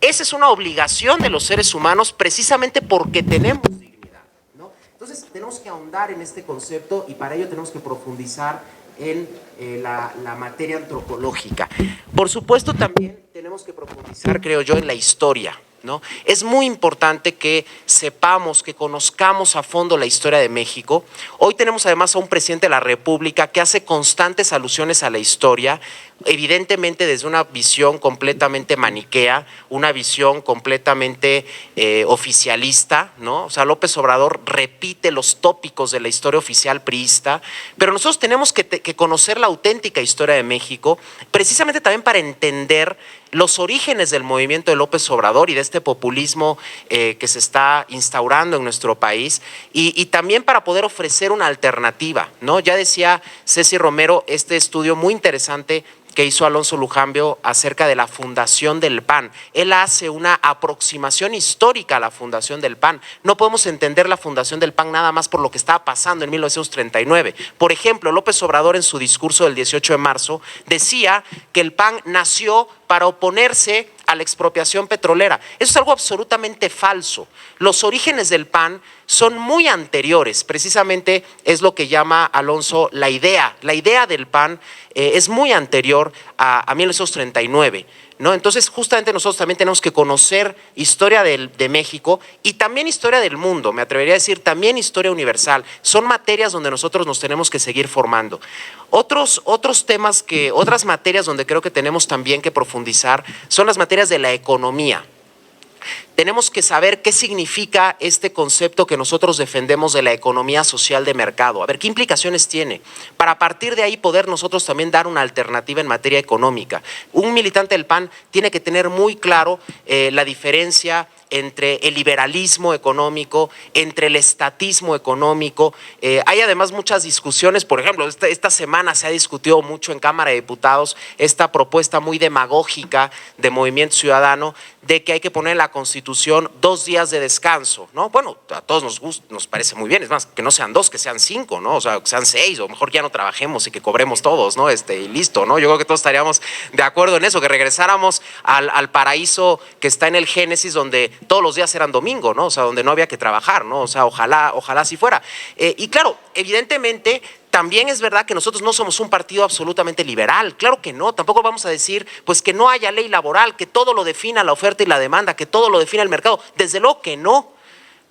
Esa es una obligación de los seres humanos precisamente porque tenemos dignidad, ¿no? Entonces tenemos que ahondar en este concepto y para ello tenemos que profundizar en la materia antropológica. Por supuesto, también tenemos que profundizar, creo yo, en la historia, ¿no? Es muy importante que sepamos, que conozcamos a fondo la historia de México. Hoy tenemos además a un presidente de la República que hace constantes alusiones a la historia, evidentemente desde una visión completamente maniquea, una visión completamente oficialista, ¿no? O sea, López Obrador repite los tópicos de la historia oficial priista, pero nosotros tenemos que conocer la auténtica historia de México, precisamente también para entender los orígenes del movimiento de López Obrador y de este populismo que se está instaurando en nuestro país y también para poder ofrecer una alternativa, ¿no? Ya decía Ceci Romero este estudio muy interesante que hizo Alonso Lujambio acerca de la fundación del PAN. Él hace una aproximación histórica a la fundación del PAN. No podemos entender la fundación del PAN nada más por lo que estaba pasando en 1939. Por ejemplo, López Obrador en su discurso del 18 de marzo decía que el PAN nació para oponerse a la expropiación petrolera. Eso es algo absolutamente falso. Los orígenes del PAN son muy anteriores, precisamente es lo que llama Alonso la idea. La idea del PAN es muy anterior a 1939. ¿No? Entonces, justamente nosotros también tenemos que conocer historia de México y también historia del mundo, me atrevería a decir también historia universal. Son materias donde nosotros nos tenemos que seguir formando. Otros temas otras materias donde creo que tenemos también que profundizar son las materias de la economía. Tenemos que saber qué significa este concepto que nosotros defendemos de la economía social de mercado. A ver, ¿qué implicaciones tiene? Para a partir de ahí poder nosotros también dar una alternativa en materia económica. Un militante del PAN tiene que tener muy claro la diferencia entre el liberalismo económico, entre el estatismo económico. Hay además muchas discusiones, por ejemplo, esta semana se ha discutido mucho en Cámara de Diputados esta propuesta muy demagógica de Movimiento Ciudadano de que hay que poner en la Constitución 2 días de descanso, ¿no? Bueno, a todos nos parece muy bien, es más, que no sean 2, que sean 5, ¿no? O sea, que sean 6, o mejor ya no trabajemos y que cobremos todos, ¿no? Y listo, ¿no? Yo creo que todos estaríamos de acuerdo en eso, que regresáramos al paraíso que está en el Génesis, donde todos los días eran domingo, ¿no? O sea, donde no había que trabajar, ¿no? O sea, ojalá así fuera. Y claro, evidentemente, también es verdad que nosotros no somos un partido absolutamente liberal, claro que no, tampoco vamos a decir pues que no haya ley laboral, que todo lo defina la oferta y la demanda, que todo lo defina el mercado, desde luego que no.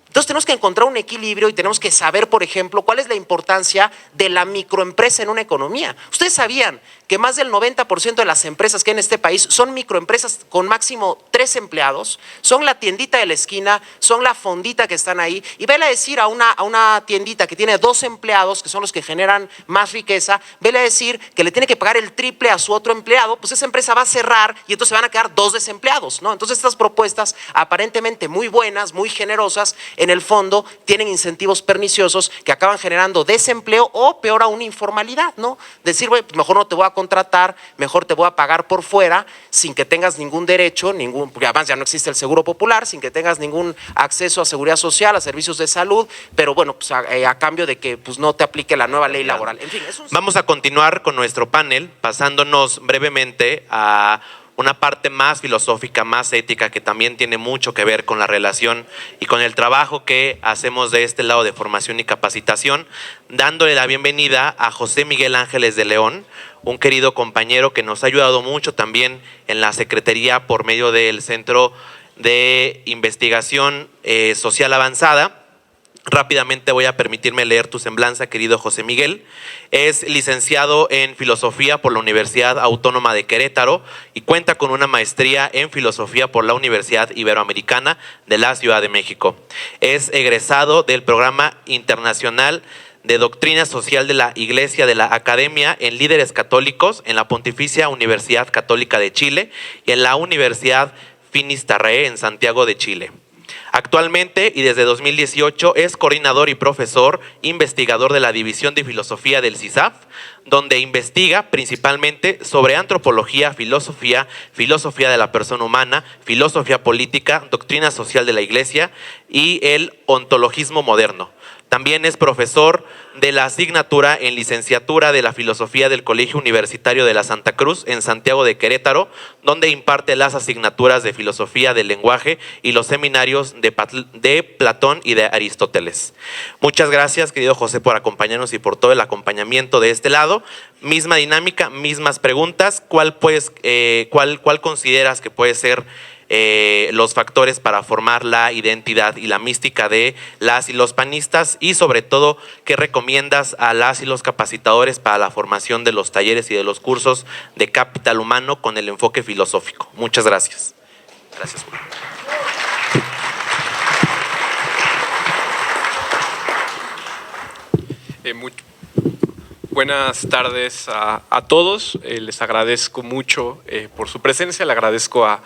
Entonces tenemos que encontrar un equilibrio y tenemos que saber, por ejemplo, cuál es la importancia de la microempresa en una economía. Ustedes sabían que más del 90% de las empresas que hay en este país son microempresas con máximo 3 empleados, son la tiendita de la esquina, son la fondita que están ahí, y vele a decir a una tiendita que tiene 2 empleados, que son los que generan más riqueza, vele a decir que le tiene que pagar el triple a su otro empleado, pues esa empresa va a cerrar y entonces van a quedar 2 desempleados, ¿no? Entonces estas propuestas aparentemente muy buenas, muy generosas, en el fondo tienen incentivos perniciosos que acaban generando desempleo o peor aún informalidad, ¿no? Decir, güey, pues mejor no te voy a contratar, mejor te voy a pagar por fuera sin que tengas ningún derecho, porque además ya no existe el seguro popular, sin que tengas ningún acceso a seguridad social, a servicios de salud, pero bueno, pues a cambio de que pues no te aplique la nueva ley laboral. En fin, Vamos a continuar con nuestro panel, pasándonos brevemente a una parte más filosófica, más ética, que también tiene mucho que ver con la relación y con el trabajo que hacemos de este lado de formación y capacitación, dándole la bienvenida a José Miguel Ángeles de León, un querido compañero que nos ha ayudado mucho también en la Secretaría por medio del Centro de Investigación Social Avanzada, Rápidamente voy a permitirme leer tu semblanza, querido José Miguel. Es licenciado en Filosofía por la Universidad Autónoma de Querétaro y cuenta con una maestría en Filosofía por la Universidad Iberoamericana de la Ciudad de México. Es egresado del Programa Internacional de Doctrina Social de la Iglesia de la Academia en Líderes Católicos en la Pontificia Universidad Católica de Chile y en la Universidad Finisterrae en Santiago de Chile. Actualmente y desde 2018 es coordinador y profesor investigador de la División de Filosofía del CISAF, donde investiga principalmente sobre antropología, filosofía, filosofía de la persona humana, filosofía política, doctrina social de la Iglesia y el ontologismo moderno. También es profesor de la asignatura en licenciatura de la Filosofía del Colegio Universitario de la Santa Cruz en Santiago de Querétaro, donde imparte las asignaturas de Filosofía del Lenguaje y los seminarios de Platón y de Aristóteles. Muchas gracias, querido José, por acompañarnos y por todo el acompañamiento de este lado. Misma dinámica, mismas preguntas. ¿Cuál consideras que puede ser los factores para formar la identidad y la mística de las y los panistas? Y sobre todo, ¿qué recomiendas a las y los capacitadores para la formación de los talleres y de los cursos de capital humano con el enfoque filosófico? Muchas gracias. Gracias, Julio. Buenas tardes a todos. Les agradezco mucho por su presencia. Le agradezco a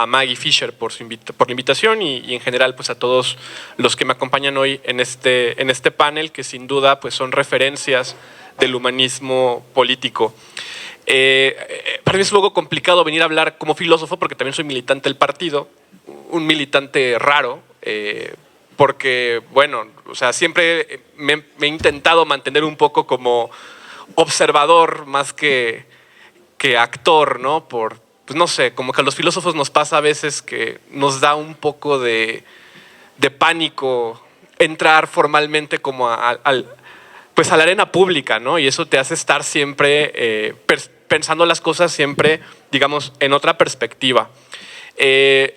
Maggie Fisher por la invitación y en general pues a todos los que me acompañan hoy en este panel, que sin duda pues son referencias del humanismo político. Para mí es luego complicado venir a hablar como filósofo porque también soy militante del partido, un militante raro, porque bueno, o sea, siempre me he intentado mantener un poco como observador más que actor, ¿no? Pues no sé, como que a los filósofos nos pasa a veces que nos da un poco de pánico entrar formalmente como pues a la arena pública, ¿no? Y eso te hace estar siempre pensando las cosas siempre, digamos, en otra perspectiva.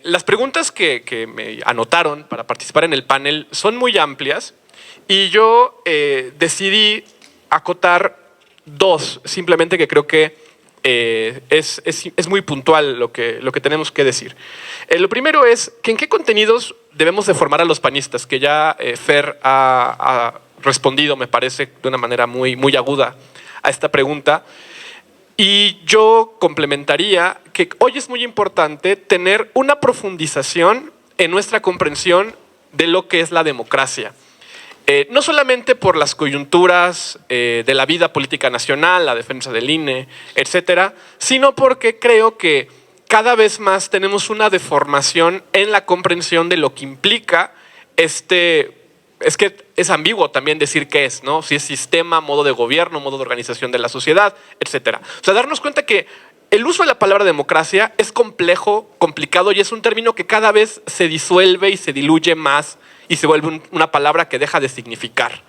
Las preguntas que me anotaron para participar en el panel son muy amplias y yo decidí acotar dos, simplemente, que creo que es muy puntual lo que tenemos que decir. Lo primero es que en qué contenidos debemos de formar a los panistas, que ya Fer ha respondido, me parece, de una manera muy aguda a esta pregunta. Y yo complementaría que hoy es muy importante tener una profundización en nuestra comprensión de lo que es la democracia. No solamente por las coyunturas de la vida política nacional, la defensa del INE, etcétera, sino porque creo que cada vez más tenemos una deformación en la comprensión de lo que implica es que es ambiguo también decir qué es, ¿no? Si es sistema, modo de gobierno, modo de organización de la sociedad, etcétera. O sea, darnos cuenta que el uso de la palabra democracia es complejo, complicado y es un término que cada vez se disuelve y se diluye más y se vuelve una palabra que deja de significar.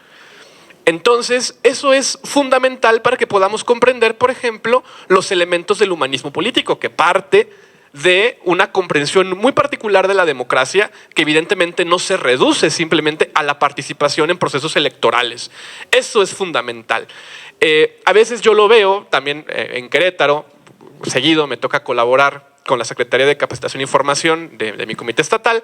Entonces, eso es fundamental para que podamos comprender, por ejemplo, los elementos del humanismo político, que parte de una comprensión muy particular de la democracia, que evidentemente no se reduce simplemente a la participación en procesos electorales. Eso es fundamental. A veces yo lo veo también en Querétaro, seguido me toca colaborar con la Secretaría de Capacitación e Información de mi comité estatal,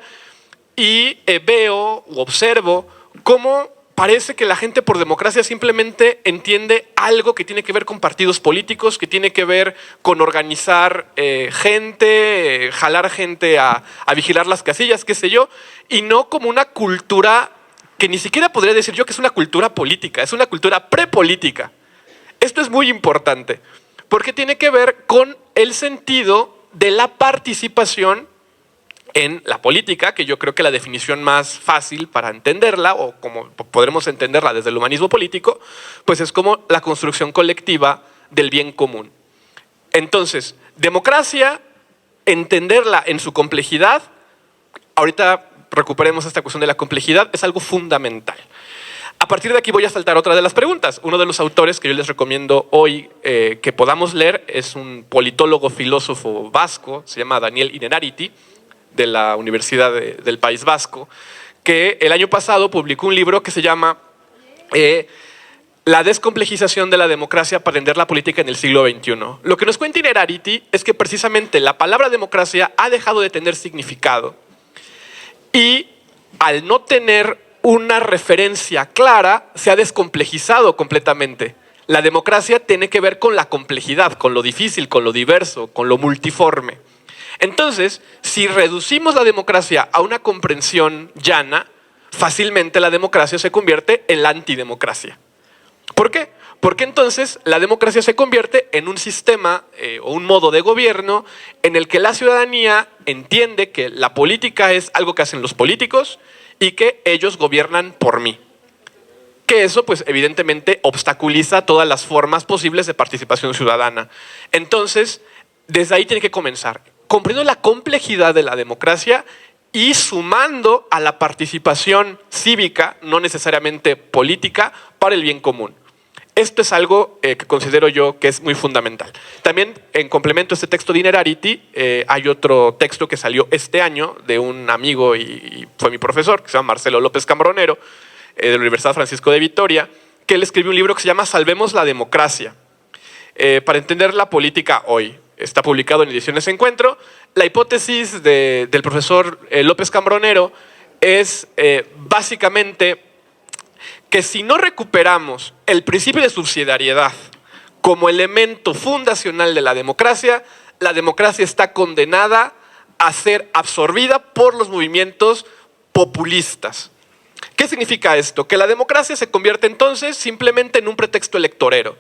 y veo u observo cómo parece que la gente por democracia simplemente entiende algo que tiene que ver con partidos políticos, que tiene que ver con organizar gente, jalar gente a vigilar las casillas, qué sé yo, y no como una cultura que ni siquiera podría decir yo que es una cultura política, es una cultura prepolítica. Esto es muy importante porque tiene que ver con el sentido de la participación en la política, que yo creo que la definición más fácil para entenderla, o como podremos entenderla desde el humanismo político, pues es como la construcción colectiva del bien común. Entonces, democracia, entenderla en su complejidad, ahorita recuperemos esta cuestión de la complejidad, es algo fundamental. A partir de aquí voy a saltar otra de las preguntas. Uno de los autores que yo les recomiendo hoy que podamos leer es un politólogo filósofo vasco, se llama Daniel Innerarity, de la Universidad del País Vasco, que el año pasado publicó un libro que se llama La descomplejización de la democracia para entender la política en el siglo XXI. Lo que nos cuenta Innerarity es que precisamente la palabra democracia ha dejado de tener significado y al no tener una referencia clara se ha descomplejizado completamente. La democracia tiene que ver con la complejidad, con lo difícil, con lo diverso, con lo multiforme. Entonces, si reducimos la democracia a una comprensión llana, fácilmente la democracia se convierte en la antidemocracia. ¿Por qué? Porque entonces la democracia se convierte en un sistema o un modo de gobierno en el que la ciudadanía entiende que la política es algo que hacen los políticos y que ellos gobiernan por mí. Que eso, pues, evidentemente obstaculiza todas las formas posibles de participación ciudadana. Entonces, desde ahí tiene que comenzar, comprendiendo la complejidad de la democracia y sumando a la participación cívica, no necesariamente política, para el bien común. Esto es algo que considero yo que es muy fundamental. También, en complemento a este texto de Innerarity, hay otro texto que salió este año de un amigo y fue mi profesor, que se llama Marcelo López Cambronero, de la Universidad Francisco de Vitoria, que él escribió un libro que se llama Salvemos la democracia, para entender la política hoy. Está publicado en Ediciones Encuentro. La hipótesis del profesor López Cambronero es básicamente que si no recuperamos el principio de subsidiariedad como elemento fundacional de la democracia está condenada a ser absorbida por los movimientos populistas. ¿Qué significa esto? Que la democracia se convierte entonces simplemente en un pretexto electorero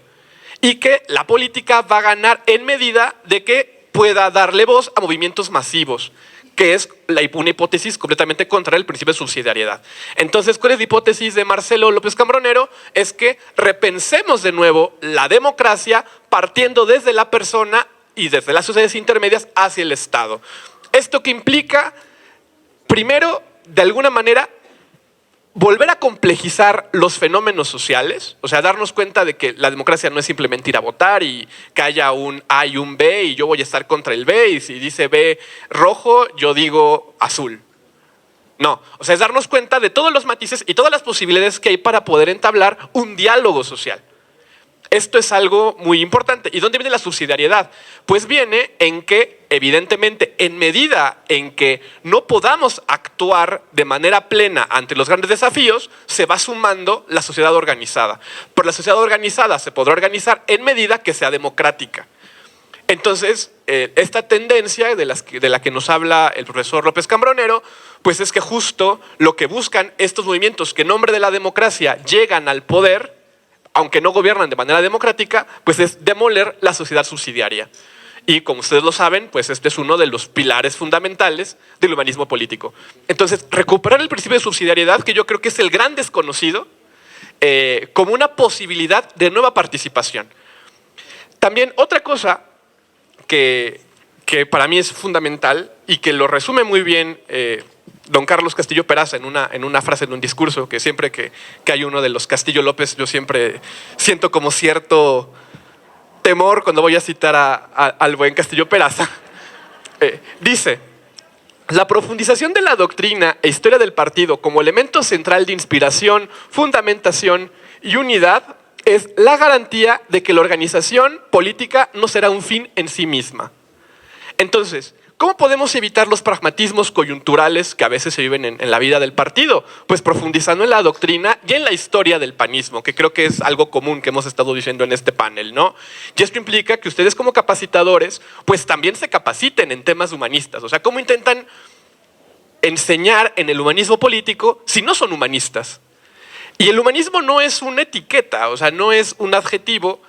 y que la política va a ganar en medida de que pueda darle voz a movimientos masivos, que es una hipótesis completamente contra el principio de subsidiariedad. Entonces, ¿cuál es la hipótesis de Marcelo López Cambronero? Es que repensemos de nuevo la democracia partiendo desde la persona y desde las sociedades intermedias hacia el Estado. ¿Esto que implica? Primero, de alguna manera, volver a complejizar los fenómenos sociales, o sea, darnos cuenta de que la democracia no es simplemente ir a votar y que haya un A y un B y yo voy a estar contra el B y si dice B rojo, yo digo azul. No, o sea, es darnos cuenta de todos los matices y todas las posibilidades que hay para poder entablar un diálogo social. Esto es algo muy importante. ¿Y dónde viene la subsidiariedad? Pues viene en que, evidentemente, en medida en que no podamos actuar de manera plena ante los grandes desafíos, se va sumando la sociedad organizada. Pero la sociedad organizada se podrá organizar en medida que sea democrática. Entonces, esta tendencia de la que nos habla el profesor López Cambronero, pues es que justo lo que buscan estos movimientos que en nombre de la democracia llegan al poder, aunque no gobiernan de manera democrática, pues es demoler la sociedad subsidiaria. Y como ustedes lo saben, pues este es uno de los pilares fundamentales del humanismo político. Entonces, recuperar el principio de subsidiariedad, que yo creo que es el gran desconocido, como una posibilidad de nueva participación. También otra cosa que para mí es fundamental y que lo resume muy bien don Carlos Castillo Peraza en una frase, en un discurso, que siempre que hay uno de los Castillo López, yo siempre siento como cierto temor cuando voy a citar al buen Castillo Peraza. Dice: la profundización de la doctrina e historia del partido como elemento central de inspiración, fundamentación y unidad es la garantía de que la organización política no será un fin en sí misma. Entonces, ¿cómo podemos evitar los pragmatismos coyunturales que a veces se viven en la vida del partido? Pues profundizando en la doctrina y en la historia del panismo, que creo que es algo común que hemos estado diciendo en este panel, ¿no? Y esto implica que ustedes como capacitadores, pues también se capaciten en temas humanistas. O sea, ¿cómo intentan enseñar en el humanismo político si no son humanistas? Y el humanismo no es una etiqueta, o sea, no es un adjetivo.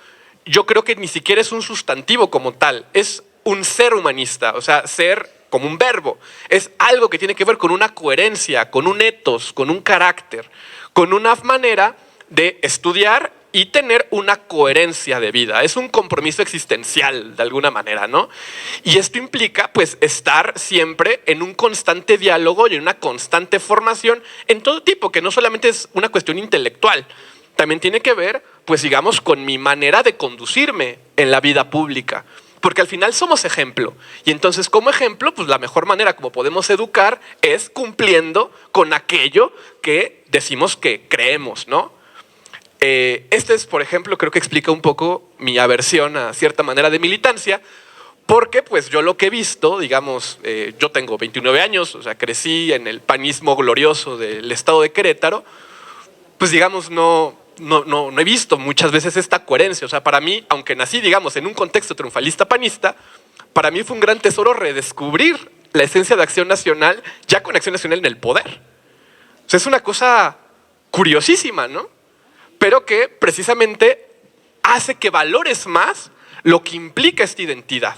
Yo creo que ni siquiera es un sustantivo como tal, es un ser humanista, o sea, ser como un verbo. Es algo que tiene que ver con una coherencia, con un ethos, con un carácter, con una manera de estudiar y tener una coherencia de vida. Es un compromiso existencial, de alguna manera, ¿no? Y esto implica, pues, estar siempre en un constante diálogo y en una constante formación en todo tipo, que no solamente es una cuestión intelectual, también tiene que ver, pues, digamos, con mi manera de conducirme en la vida pública. Porque al final somos ejemplo. Y entonces, como ejemplo, pues la mejor manera como podemos educar es cumpliendo con aquello que decimos que creemos, ¿no? Este es, por ejemplo, creo que explica un poco mi aversión a cierta manera de militancia, porque pues yo lo que he visto, digamos, yo tengo 29 años, o sea, crecí en el panismo glorioso del estado de Querétaro, pues digamos, no he visto muchas veces esta coherencia. O sea, para mí, aunque nací, digamos, en un contexto triunfalista panista, para mí fue un gran tesoro redescubrir la esencia de Acción Nacional ya con Acción Nacional en el poder. O sea, es una cosa curiosísima, ¿no? Pero que precisamente hace que valores más lo que implica esta identidad.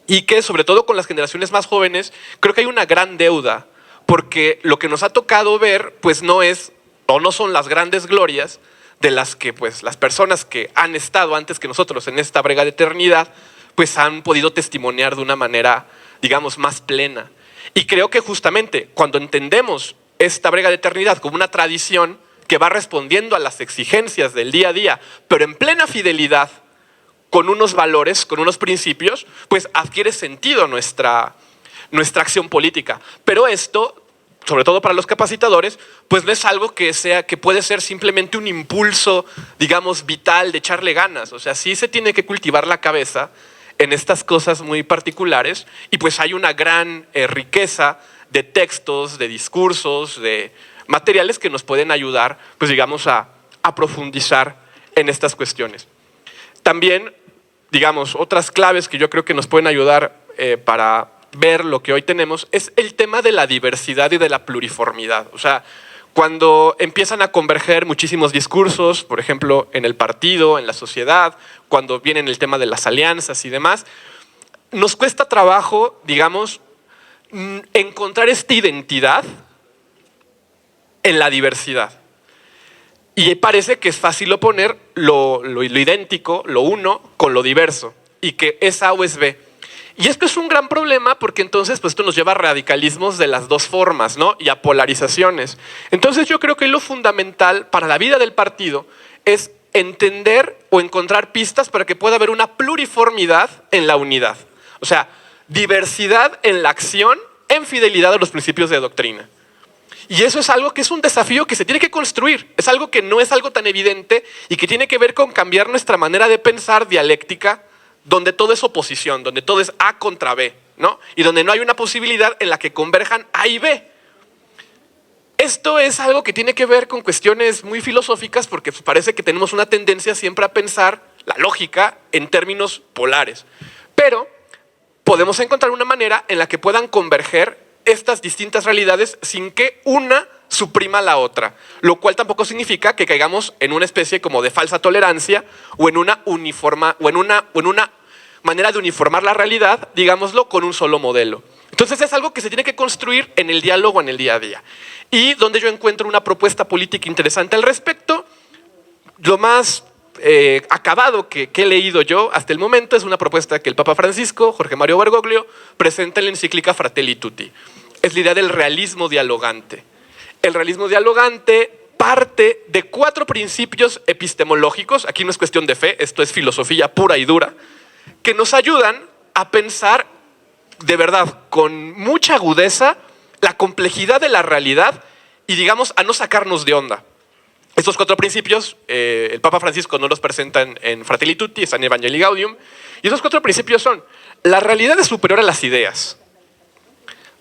Y que, sobre todo con las generaciones más jóvenes, creo que hay una gran deuda, porque lo que nos ha tocado ver, pues no es o no son las grandes glorias de las que pues las personas que han estado antes que nosotros en esta brega de eternidad pues han podido testimoniar de una manera, digamos, más plena. Y creo que justamente cuando entendemos esta brega de eternidad como una tradición que va respondiendo a las exigencias del día a día, pero en plena fidelidad con unos valores, con unos principios, pues adquiere sentido nuestra acción política. Pero esto, sobre todo para los capacitadores, pues no es algo que puede ser simplemente un impulso, digamos, vital de echarle ganas. O sea, sí se tiene que cultivar la cabeza en estas cosas muy particulares y pues hay una gran riqueza de textos, de discursos, de materiales que nos pueden ayudar, pues digamos, a profundizar en estas cuestiones. También, digamos, otras claves que yo creo que nos pueden ayudar para ver lo que hoy tenemos es el tema de la diversidad y de la pluriformidad. O sea, cuando empiezan a converger muchísimos discursos, por ejemplo, en el partido, en la sociedad, cuando viene el tema de las alianzas y demás, nos cuesta trabajo, digamos, encontrar esta identidad en la diversidad. Y parece que es fácil oponer lo idéntico, lo uno, con lo diverso, y que es A o es B. Y esto es un gran problema porque entonces pues, esto nos lleva a radicalismos de las dos formas, ¿no? Y a polarizaciones. Entonces yo creo que lo fundamental para la vida del partido es entender o encontrar pistas para que pueda haber una pluriformidad en la unidad. O sea, diversidad en la acción en fidelidad a los principios de doctrina. Y eso es algo que es un desafío que se tiene que construir. Es algo que no es algo tan evidente y que tiene que ver con cambiar nuestra manera de pensar dialéctica, donde todo es oposición, donde todo es A contra B, ¿no? Y donde no hay una posibilidad en la que converjan A y B. Esto es algo que tiene que ver con cuestiones muy filosóficas porque parece que tenemos una tendencia siempre a pensar la lógica en términos polares. Pero podemos encontrar una manera en la que puedan converger estas distintas realidades sin que una suprima la otra, lo cual tampoco significa que caigamos en una especie como de falsa tolerancia o en una manera de uniformar la realidad, digámoslo, con un solo modelo. Entonces es algo que se tiene que construir en el diálogo, en el día a día. Y donde yo encuentro una propuesta política interesante al respecto, lo más acabado que he leído yo hasta el momento es una propuesta que el Papa Francisco, Jorge Mario Bergoglio, presenta en la encíclica Fratelli Tutti. Es la idea del realismo dialogante. El realismo dialogante parte de 4 principios epistemológicos, aquí no es cuestión de fe, esto es filosofía pura y dura, que nos ayudan a pensar de verdad con mucha agudeza la complejidad de la realidad y digamos a no sacarnos de onda. Estos 4 principios, el Papa Francisco nos los presenta en Fratelli Tutti, están en Evangelii Gaudium, y esos 4 principios son: la realidad es superior a las ideas.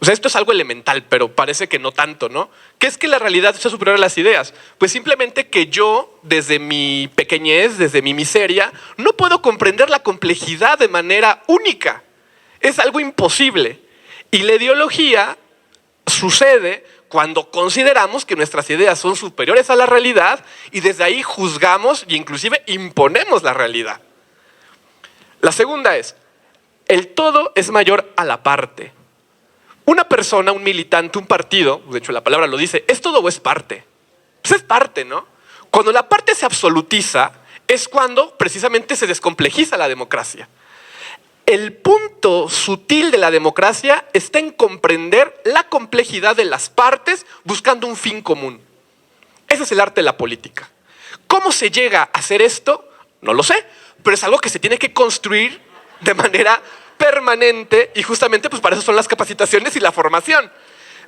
O sea, esto es algo elemental, pero parece que no tanto, ¿no? ¿Qué es que la realidad sea superior a las ideas? Pues simplemente que yo, desde mi pequeñez, desde mi miseria, no puedo comprender la complejidad de manera única. Es algo imposible. Y la ideología sucede cuando consideramos que nuestras ideas son superiores a la realidad y desde ahí juzgamos e inclusive imponemos la realidad. La segunda es: el todo es mayor a la parte. Una persona, un militante, un partido, de hecho la palabra lo dice, ¿es todo o es parte? Pues es parte, ¿no? Cuando la parte se absolutiza es cuando precisamente se descomplejiza la democracia. El punto sutil de la democracia está en comprender la complejidad de las partes buscando un fin común. Ese es el arte de la política. ¿Cómo se llega a hacer esto? No lo sé, pero es algo que se tiene que construir de manera permanente y justamente pues para eso son las capacitaciones y la formación.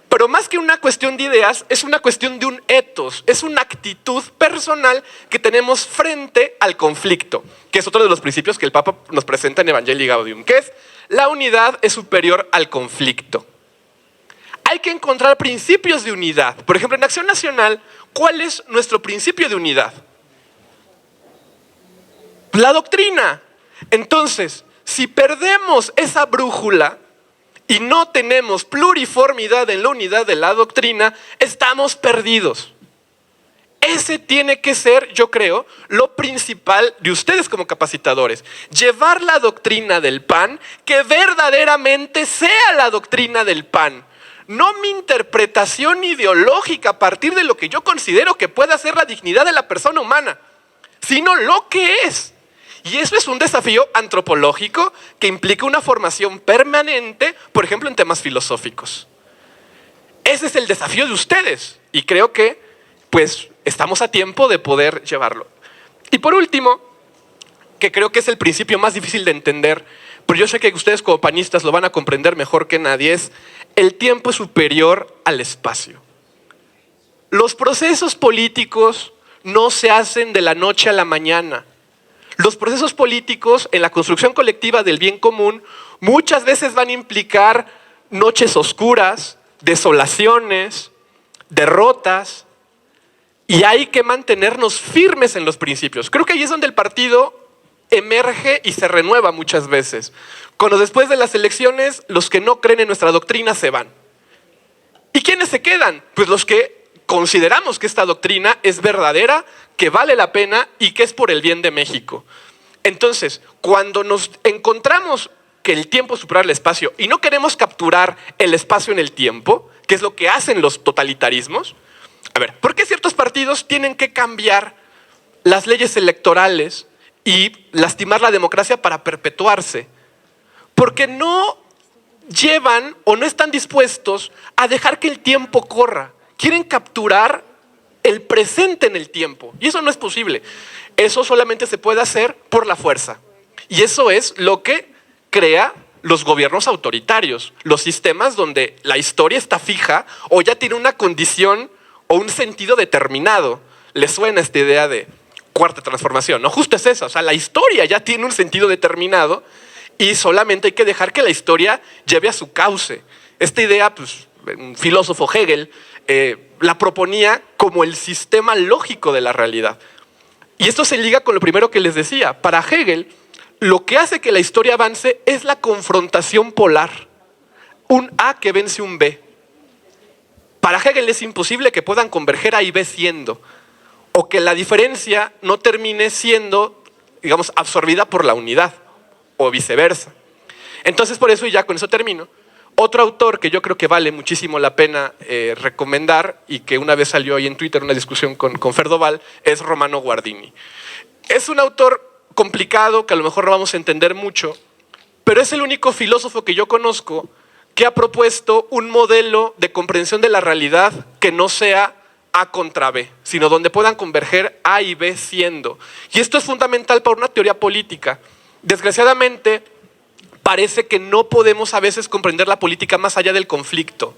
Pero más que una cuestión de ideas, es una cuestión de un ethos, es una actitud personal que tenemos frente al conflicto, que es otro de los principios que el Papa nos presenta en Evangelii Gaudium, que es la unidad es superior al conflicto. Hay que encontrar principios de unidad. Por ejemplo, en Acción Nacional, ¿cuál es nuestro principio de unidad? La doctrina. Entonces, si perdemos esa brújula y no tenemos pluriformidad en la unidad de la doctrina, estamos perdidos. Ese tiene que ser, yo creo, lo principal de ustedes como capacitadores. Llevar la doctrina del pan que verdaderamente sea la doctrina del pan. No mi interpretación ideológica a partir de lo que yo considero que pueda ser la dignidad de la persona humana, sino lo que es. Y eso es un desafío antropológico que implica una formación permanente, por ejemplo, en temas filosóficos. Ese es el desafío de ustedes y creo que pues estamos a tiempo de poder llevarlo. Y por último, que creo que es el principio más difícil de entender, pero yo sé que ustedes como panistas lo van a comprender mejor que nadie, es el tiempo es superior al espacio. Los procesos políticos no se hacen de la noche a la mañana. Los procesos políticos en la construcción colectiva del bien común muchas veces van a implicar noches oscuras, desolaciones, derrotas, y hay que mantenernos firmes en los principios. Creo que ahí es donde el partido emerge y se renueva muchas veces. Cuando después de las elecciones los que no creen en nuestra doctrina se van. ¿Y quiénes se quedan? Pues los que consideramos que esta doctrina es verdadera, que vale la pena y que es por el bien de México. Entonces, cuando nos encontramos que el tiempo es superior al espacio y no queremos capturar el espacio en el tiempo, que es lo que hacen los totalitarismos, a ver, ¿por qué ciertos partidos tienen que cambiar las leyes electorales y lastimar la democracia para perpetuarse? Porque no llevan o no están dispuestos a dejar que el tiempo corra. Quieren capturar el presente en el tiempo. Y eso no es posible. Eso solamente se puede hacer por la fuerza. Y eso es lo que crea los gobiernos autoritarios. Los sistemas donde la historia está fija o ya tiene una condición o un sentido determinado. ¿Les suena esta idea de cuarta transformación? No, justo es eso. O sea, la historia ya tiene un sentido determinado y solamente hay que dejar que la historia lleve a su cauce. Esta idea, pues, un filósofo Hegel la proponía como el sistema lógico de la realidad. Y esto se liga con lo primero que les decía. Para Hegel, lo que hace que la historia avance es la confrontación polar. Un A que vence un B. Para Hegel es imposible que puedan converger A y B siendo, o que la diferencia no termine siendo, digamos, absorbida por la unidad, o viceversa. Entonces, por eso, y ya con eso termino, otro autor que yo creo que vale muchísimo la pena recomendar y que una vez salió ahí en Twitter una discusión con Ferdoval es Romano Guardini. Es un autor complicado que a lo mejor no vamos a entender mucho, pero es el único filósofo que yo conozco que ha propuesto un modelo de comprensión de la realidad que no sea A contra B, sino donde puedan converger A y B siendo. Y esto es fundamental para una teoría política. Desgraciadamente, parece que no podemos a veces comprender la política más allá del conflicto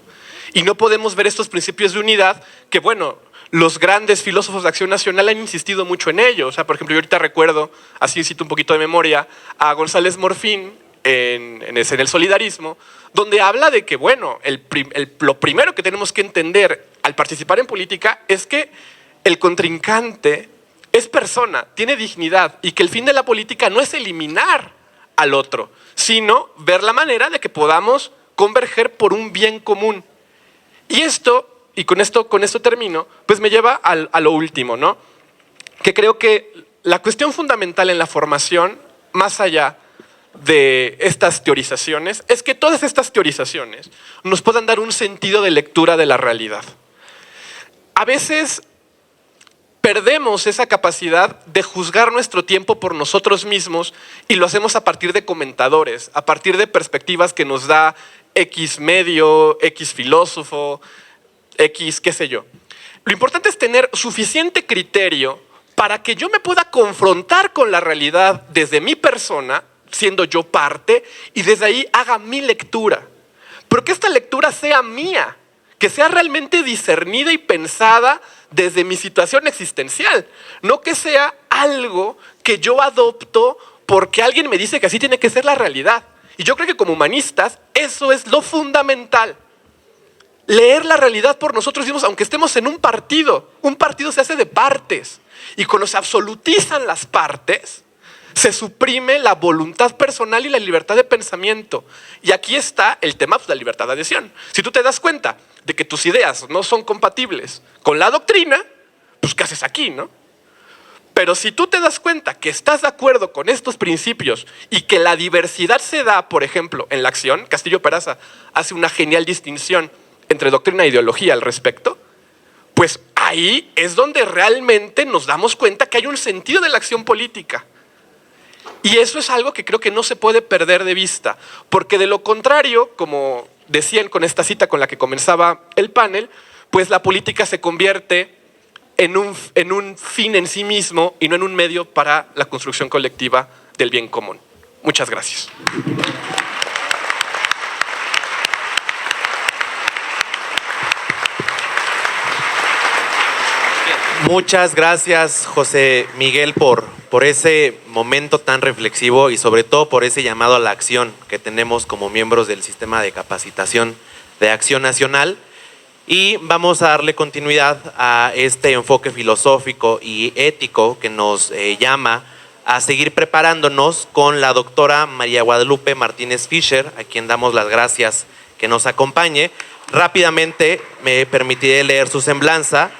y no podemos ver estos principios de unidad que, bueno, los grandes filósofos de Acción Nacional han insistido mucho en ello. O sea, por ejemplo, yo ahorita recuerdo, así cito un poquito de memoria, a González Morfín en el solidarismo, donde habla de que, bueno, lo primero que tenemos que entender al participar en política es que el contrincante es persona, tiene dignidad y que el fin de la política no es eliminar al otro, sino ver la manera de que podamos converger por un bien común. Y esto, y con esto termino, pues me lleva a lo último, ¿no? Que creo que la cuestión fundamental en la formación, más allá de estas teorizaciones, es que todas estas teorizaciones nos puedan dar un sentido de lectura de la realidad. A veces perdemos esa capacidad de juzgar nuestro tiempo por nosotros mismos y lo hacemos a partir de comentadores, a partir de perspectivas que nos da X medio, X filósofo, X qué sé yo. Lo importante es tener suficiente criterio para que yo me pueda confrontar con la realidad desde mi persona, siendo yo parte, y desde ahí haga mi lectura. Pero que esta lectura sea mía, que sea realmente discernida y pensada desde mi situación existencial, no que sea algo que yo adopto porque alguien me dice que así tiene que ser la realidad. Y yo creo que como humanistas eso es lo fundamental. Leer la realidad por nosotros mismos, aunque estemos en un partido se hace de partes. Y cuando se absolutizan las partes, se suprime la voluntad personal y la libertad de pensamiento. Y aquí está el tema de la libertad de adhesión. Si tú te das cuenta de que tus ideas no son compatibles con la doctrina, pues ¿qué haces aquí, no? Pero si tú te das cuenta que estás de acuerdo con estos principios y que la diversidad se da, por ejemplo, en la acción, Castillo Peraza hace una genial distinción entre doctrina e ideología al respecto, pues ahí es donde realmente nos damos cuenta que hay un sentido de la acción política. Y eso es algo que creo que no se puede perder de vista, porque de lo contrario, como decían con esta cita con la que comenzaba el panel, pues la política se convierte en un fin en sí mismo y no en un medio para la construcción colectiva del bien común. Muchas gracias. Muchas gracias, José Miguel, por ese momento tan reflexivo y sobre todo por ese llamado a la acción que tenemos como miembros del sistema de capacitación de Acción Nacional. Y vamos a darle continuidad a este enfoque filosófico y ético que nos llama a seguir preparándonos con la doctora María Guadalupe Martínez Fischer, a quien damos las gracias que nos acompañe. Rápidamente me permitiré leer su semblanza.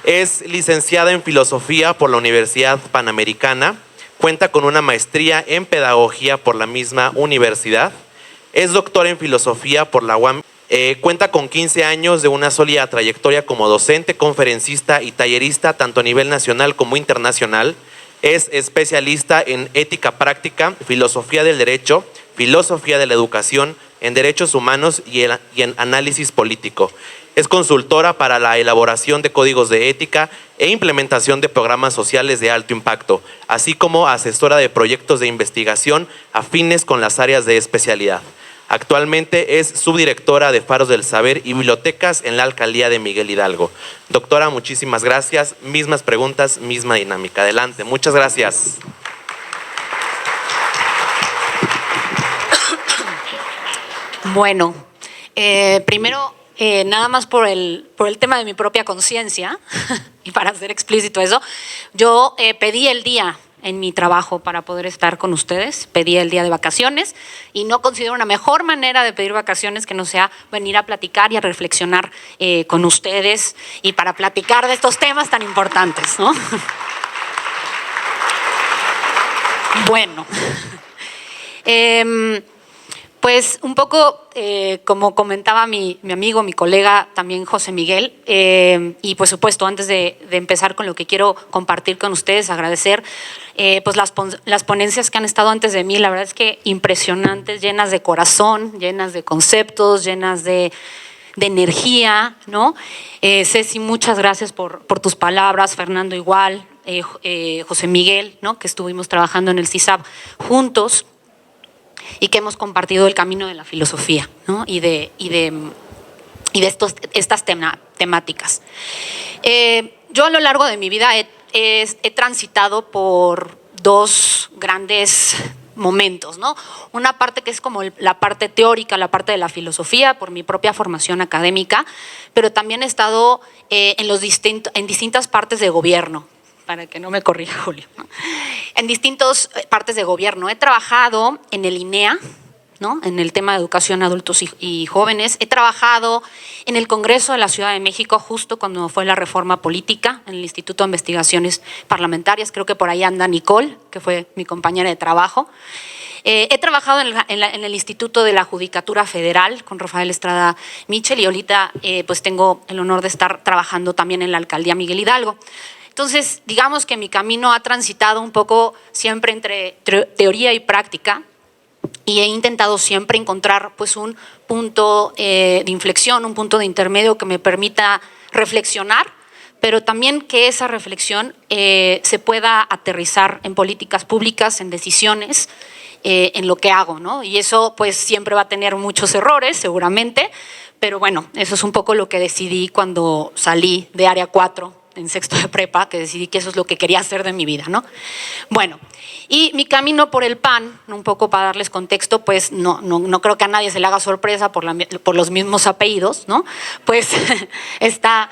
Es licenciada en Filosofía por la Universidad Panamericana, cuenta con una maestría en Pedagogía por la misma universidad, es doctora en Filosofía por la UAM, cuenta con 15 años de una sólida trayectoria como docente, conferencista y tallerista tanto a nivel nacional como internacional, es especialista en ética práctica, filosofía del derecho, filosofía de la educación, en derechos humanos y en análisis político. Es consultora para la elaboración de códigos de ética e implementación de programas sociales de alto impacto, así como asesora de proyectos de investigación afines con las áreas de especialidad. Actualmente es subdirectora de Faros del Saber y Bibliotecas en la Alcaldía de Miguel Hidalgo. Doctora, muchísimas gracias. Mismas preguntas, misma dinámica. Adelante. Muchas gracias. Bueno, primero, nada más por el tema de mi propia conciencia, y para ser explícito eso, yo pedí el día en mi trabajo para poder estar con ustedes, pedí el día de vacaciones y no considero una mejor manera de pedir vacaciones que no sea venir a platicar y a reflexionar con ustedes y para platicar de estos temas tan importantes, ¿no? Bueno, pues un poco como comentaba mi amigo, mi colega también José Miguel, y por supuesto antes de empezar con lo que quiero compartir con ustedes, agradecer pues las ponencias que han estado antes de mí, la verdad es que impresionantes, llenas de corazón, llenas de conceptos, llenas de energía, ¿no? Ceci, muchas gracias por tus palabras, Fernando igual, José Miguel, ¿no? Que estuvimos trabajando en el CISAB juntos y que hemos compartido el camino de la filosofía, ¿no? y de estas temáticas. Yo a lo largo de mi vida he transitado por dos grandes momentos, ¿no? Una parte que es como la parte teórica, la parte de la filosofía, por mi propia formación académica, pero también he estado en distintas partes de gobierno, para que no me corrija Julio, ¿no? En distintas partes de gobierno. He trabajado en el INEA, ¿no? En el tema de educación a adultos y jóvenes. He trabajado en el Congreso de la Ciudad de México justo cuando fue la reforma política, en el Instituto de Investigaciones Parlamentarias. Creo que por ahí anda Nicole, que fue mi compañera de trabajo. He trabajado en el Instituto de la Judicatura Federal con Rafael Estrada Michel y ahorita pues tengo el honor de estar trabajando también en la Alcaldía Miguel Hidalgo. Entonces, digamos que mi camino ha transitado un poco siempre entre teoría y práctica y he intentado siempre encontrar pues un punto de inflexión, un punto de intermedio que me permita reflexionar, pero también que esa reflexión se pueda aterrizar en políticas públicas, en decisiones, en lo que hago, ¿no? Y eso pues siempre va a tener muchos errores, seguramente, pero bueno, eso es un poco lo que decidí cuando salí de Área 4 en sexto de prepa, que decidí que eso es lo que quería hacer de mi vida, ¿no? Bueno, y mi camino por el PAN, un poco para darles contexto, pues no creo que a nadie se le haga sorpresa por los mismos apellidos, ¿no? Pues está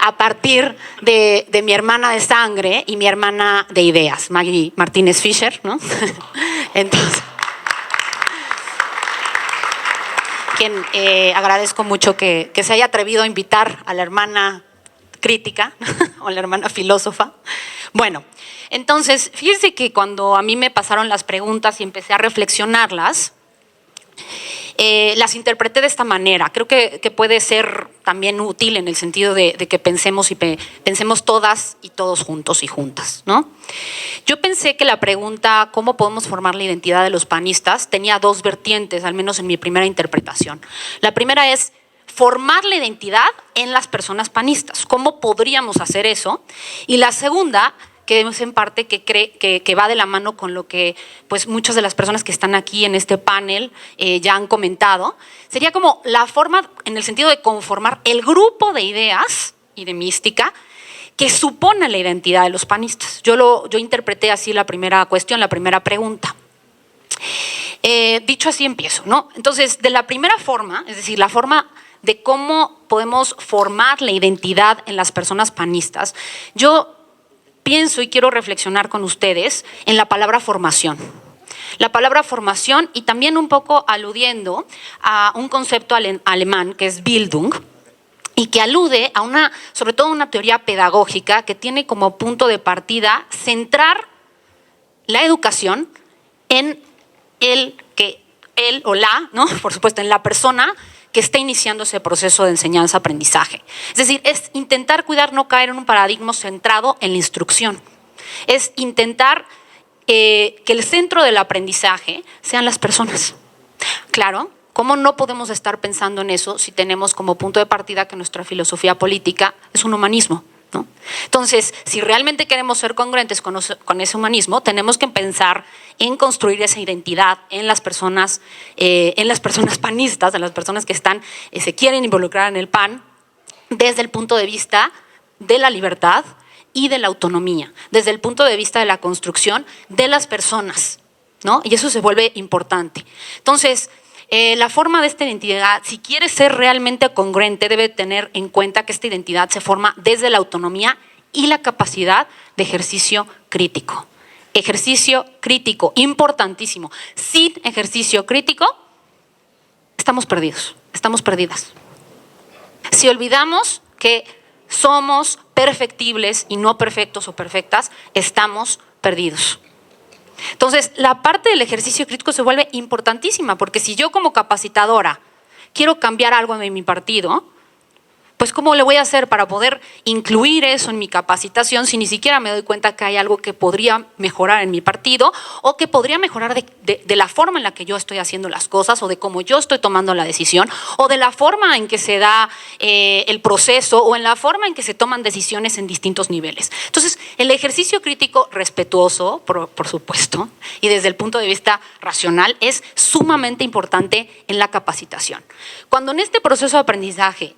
a partir de mi hermana de sangre y mi hermana de ideas, Maggie Martínez Fisher, ¿no? Entonces, quien agradezco mucho que se haya atrevido a invitar a la hermana crítica o la hermana filósofa. Bueno, entonces, fíjense que cuando a mí me pasaron las preguntas y empecé a reflexionarlas, las interpreté de esta manera. Creo que puede ser también útil en el sentido de que pensemos todas y todos juntos y juntas, ¿no? Yo pensé que la pregunta ¿cómo podemos formar la identidad de los panistas? Tenía dos vertientes, al menos en mi primera interpretación. La primera es formar la identidad en las personas panistas. ¿Cómo podríamos hacer eso? Y la segunda, que es en parte que va de la mano con lo que pues muchas de las personas que están aquí en este panel ya han comentado, sería como la forma en el sentido de conformar el grupo de ideas y de mística que supone la identidad de los panistas. Yo interpreté así la primera cuestión, la primera pregunta. Dicho así empiezo, ¿no? Entonces, de la primera forma, es decir, la forma de cómo podemos formar la identidad en las personas panistas, yo pienso y quiero reflexionar con ustedes en la palabra formación. La palabra formación y también un poco aludiendo a un concepto alemán que es Bildung y que alude a sobre todo una teoría pedagógica que tiene como punto de partida centrar la educación en él o la, ¿no? Por supuesto, en la persona que está iniciando ese proceso de enseñanza-aprendizaje. Es decir, es intentar cuidar no caer en un paradigma centrado en la instrucción. Es intentar que el centro del aprendizaje sean las personas. Claro, ¿cómo no podemos estar pensando en eso si tenemos como punto de partida que nuestra filosofía política es un humanismo, ¿no? Entonces, si realmente queremos ser congruentes con ese humanismo, tenemos que pensar en construir esa identidad en las personas panistas, en las personas que se quieren involucrar en el PAN, desde el punto de vista de la libertad y de la autonomía, desde el punto de vista de la construcción de las personas, ¿no? Y eso se vuelve importante. Entonces, la forma de esta identidad, si quiere ser realmente congruente, debe tener en cuenta que esta identidad se forma desde la autonomía y la capacidad de ejercicio crítico. Ejercicio crítico, importantísimo. Sin ejercicio crítico, estamos perdidos, estamos perdidas. Si olvidamos que somos perfectibles y no perfectos o perfectas, estamos perdidos. Entonces, la parte del ejercicio crítico se vuelve importantísima, porque si yo como capacitadora quiero cambiar algo en mi partido, pues ¿cómo le voy a hacer para poder incluir eso en mi capacitación si ni siquiera me doy cuenta que hay algo que podría mejorar en mi partido o que podría mejorar de la forma en la que yo estoy haciendo las cosas o de cómo yo estoy tomando la decisión o de la forma en que se da el proceso o en la forma en que se toman decisiones en distintos niveles? Entonces, el ejercicio crítico respetuoso, por supuesto, y desde el punto de vista racional, es sumamente importante en la capacitación. Cuando en este proceso de aprendizaje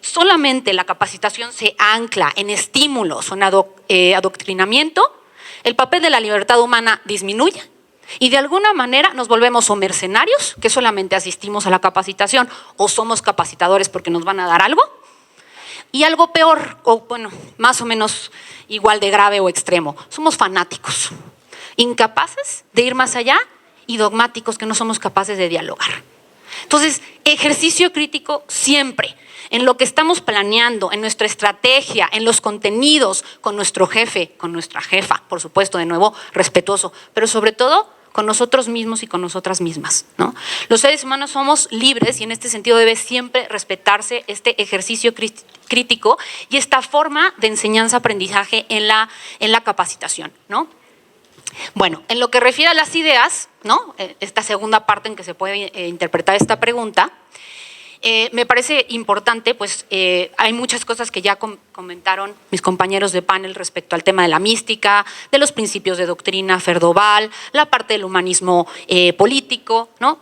solamente la capacitación se ancla en estímulos o en adoctrinamiento, el papel de la libertad humana disminuye y de alguna manera nos volvemos o mercenarios, que solamente asistimos a la capacitación, o somos capacitadores porque nos van a dar algo, y algo peor, o bueno, más o menos igual de grave o extremo, somos fanáticos, incapaces de ir más allá y dogmáticos que no somos capaces de dialogar. Entonces, ejercicio crítico siempre, en lo que estamos planeando, en nuestra estrategia, en los contenidos, con nuestro jefe, con nuestra jefa, por supuesto, de nuevo, respetuoso, pero sobre todo con nosotros mismos y con nosotras mismas, ¿no? Los seres humanos somos libres y en este sentido debe siempre respetarse este ejercicio crítico y esta forma de enseñanza-aprendizaje en la capacitación, ¿no? Bueno, en lo que refiere a las ideas, ¿no? Esta segunda parte en que se puede interpretar esta pregunta, Me parece importante, pues hay muchas cosas que ya comentaron mis compañeros de panel respecto al tema de la mística, de los principios de doctrina Ferdoval, la parte del humanismo político, ¿no?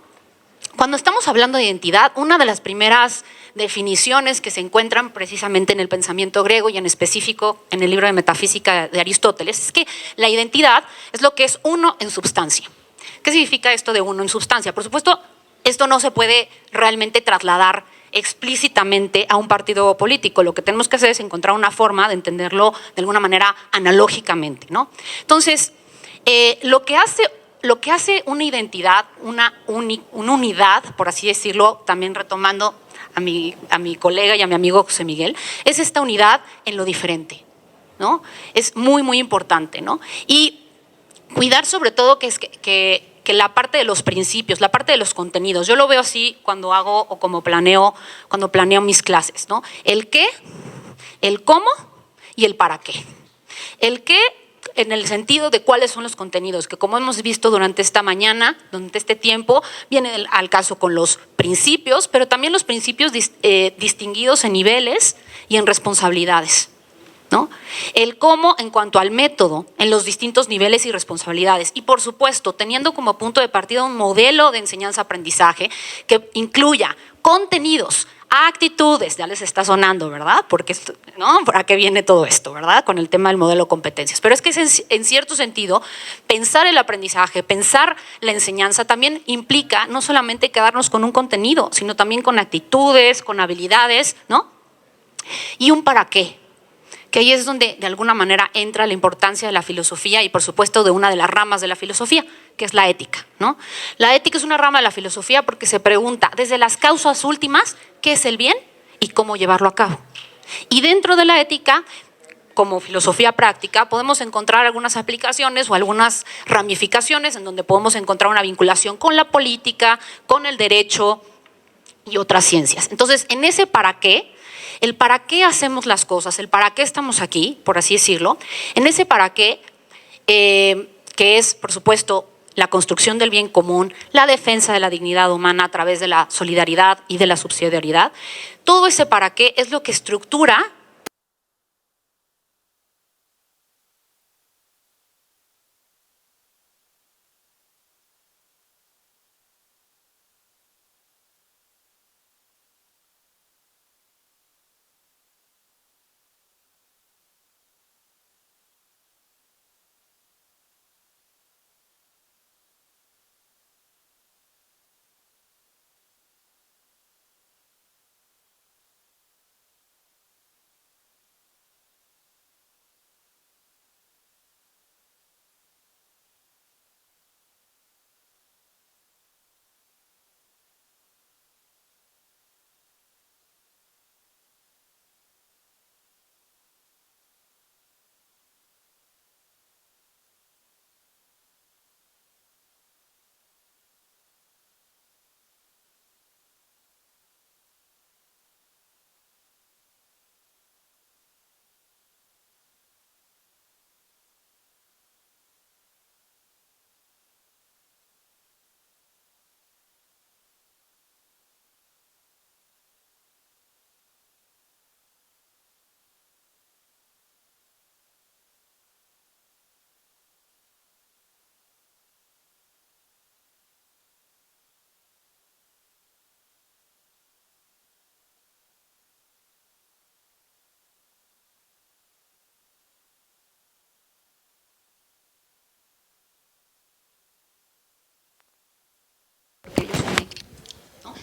Cuando estamos hablando de identidad, una de las primeras definiciones que se encuentran precisamente en el pensamiento griego y en específico en el libro de Metafísica de Aristóteles es que la identidad es lo que es uno en substancia. ¿Qué significa esto de uno en substancia? Por supuesto, esto no se puede realmente trasladar explícitamente a un partido político. Lo que tenemos que hacer es encontrar una forma de entenderlo de alguna manera analógicamente, ¿no? Entonces, lo que hace una identidad, una unidad, por así decirlo, también retomando a mi colega y a mi amigo José Miguel, es esta unidad en lo diferente, ¿no? Es muy, muy importante, ¿no? Y cuidar sobre todo que la parte de los principios, la parte de los contenidos, yo lo veo así cuando hago o cuando planeo mis clases, ¿no? El qué, el cómo y el para qué. El qué en el sentido de cuáles son los contenidos, que como hemos visto durante esta mañana, durante este tiempo, viene al caso con los principios, pero también los principios distinguidos en niveles y en responsabilidades, ¿no? El cómo en cuanto al método, en los distintos niveles y responsabilidades. Y por supuesto, teniendo como punto de partida un modelo de enseñanza-aprendizaje que incluya contenidos, actitudes, ya les está sonando, ¿verdad? Porque, ¿no? ¿Para qué viene todo esto, verdad? Con el tema del modelo de competencias. Pero es que en cierto sentido, pensar el aprendizaje, pensar la enseñanza también implica no solamente quedarnos con un contenido, sino también con actitudes, con habilidades, ¿no? Y un para qué. Que ahí es donde de alguna manera entra la importancia de la filosofía y por supuesto de una de las ramas de la filosofía, que es la ética, ¿no? La ética es una rama de la filosofía porque se pregunta desde las causas últimas qué es el bien y cómo llevarlo a cabo. Y dentro de la ética, como filosofía práctica, podemos encontrar algunas aplicaciones o algunas ramificaciones en donde podemos encontrar una vinculación con la política, con el derecho y otras ciencias. Entonces, en ese para qué, el para qué hacemos las cosas, el para qué estamos aquí, por así decirlo, en ese para qué, que es, por supuesto, la construcción del bien común, la defensa de la dignidad humana a través de la solidaridad y de la subsidiariedad, todo ese para qué es lo que estructura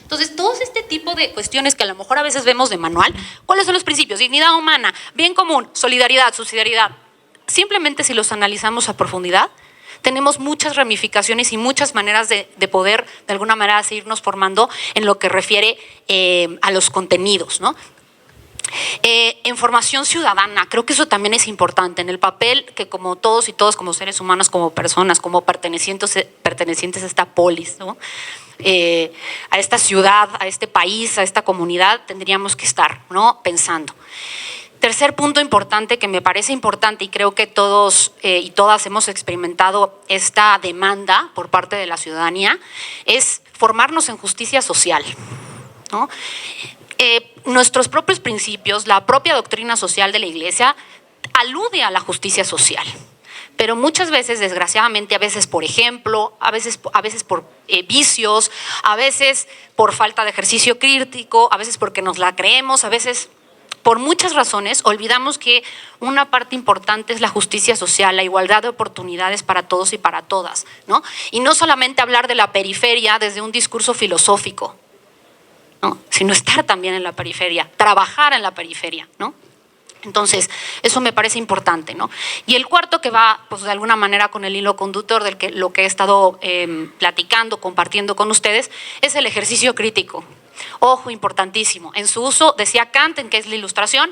Entonces, todo este tipo de cuestiones que a lo mejor a veces vemos de manual, ¿cuáles son los principios? Dignidad humana, bien común, solidaridad, subsidiariedad. Simplemente si los analizamos a profundidad, tenemos muchas ramificaciones y muchas maneras de poder, de alguna manera, seguirnos formando en lo que refiere a los contenidos, ¿no? En formación ciudadana, creo que eso también es importante, en el papel que como todos y todos como seres humanos, como personas, como pertenecientes a esta polis, ¿no? A esta ciudad, a este país, a esta comunidad, tendríamos que estar, ¿no? Pensando. Tercer punto importante que me parece importante y creo que todos y todas hemos experimentado esta demanda por parte de la ciudadanía es formarnos en justicia social, ¿no? Nuestros propios principios, la propia doctrina social de la Iglesia alude a la justicia social. Pero muchas veces, desgraciadamente, a veces por ejemplo, a veces por vicios, a veces por falta de ejercicio crítico, a veces porque nos la creemos, a veces por muchas razones, olvidamos que una parte importante es la justicia social, la igualdad de oportunidades para todos y para todas, ¿no? Y no solamente hablar de la periferia desde un discurso filosófico, ¿no? Sino estar también en la periferia, trabajar en la periferia, ¿no? Entonces, eso me parece importante, ¿no? Y el cuarto, que va, pues, de alguna manera con el hilo conductor de lo que he estado platicando, compartiendo con ustedes, es el ejercicio crítico. Ojo, importantísimo. En su uso, decía Kant, en que es la ilustración,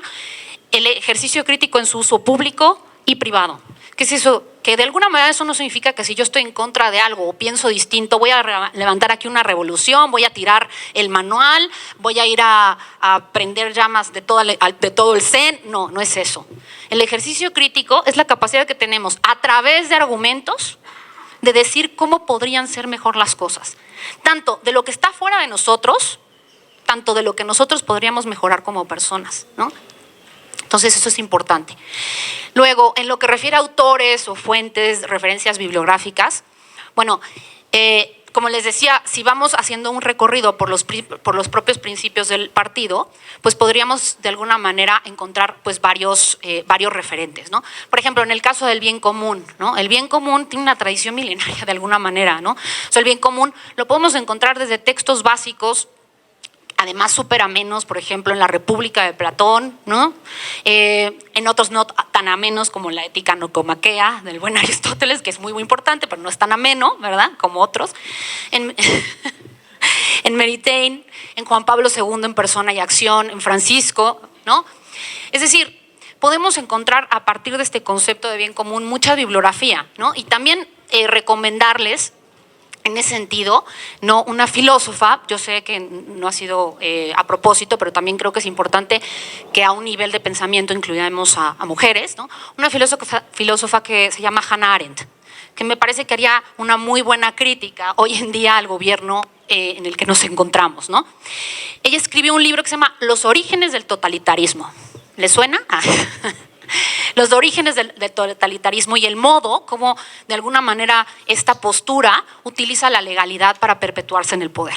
el ejercicio crítico en su uso público y privado. ¿Qué es eso? Que de alguna manera eso no significa que si yo estoy en contra de algo o pienso distinto, voy a levantar aquí una revolución, voy a tirar el manual, voy a ir a prender llamas de todo el Zen. No, no es eso. El ejercicio crítico es la capacidad que tenemos a través de argumentos de decir cómo podrían ser mejor las cosas. Tanto de lo que está fuera de nosotros, tanto de lo que nosotros podríamos mejorar como personas, ¿no? Entonces, eso es importante. Luego, en lo que refiere a autores o fuentes, referencias bibliográficas, bueno, como les decía, si vamos haciendo un recorrido por los propios principios del partido, pues podríamos de alguna manera encontrar pues varios referentes, ¿no? Por ejemplo, en el caso del bien común, ¿no? El bien común tiene una tradición milenaria de alguna manera, ¿no? O sea, el bien común lo podemos encontrar desde textos básicos, además súper amenos, por ejemplo, en la República de Platón, ¿no? En otros no tan amenos como la Ética Nicomaquea del buen Aristóteles, que es muy, muy importante, pero no es tan ameno, ¿verdad? Como otros. En Maritain, en Juan Pablo II, en Persona y Acción, en Francisco, ¿no? Es decir, podemos encontrar a partir de este concepto de bien común mucha bibliografía, ¿no? Y también recomendarles, en ese sentido, no, una filósofa, yo sé que no ha sido a propósito, pero también creo que es importante que a un nivel de pensamiento incluyamos a mujeres, ¿no? Una filósofa que se llama Hannah Arendt, que me parece que haría una muy buena crítica hoy en día al gobierno en el que nos encontramos, ¿no? Ella escribió un libro que se llama Los orígenes del totalitarismo. ¿Le suena? Los orígenes del totalitarismo y el modo como de alguna manera esta postura utiliza la legalidad para perpetuarse en el poder.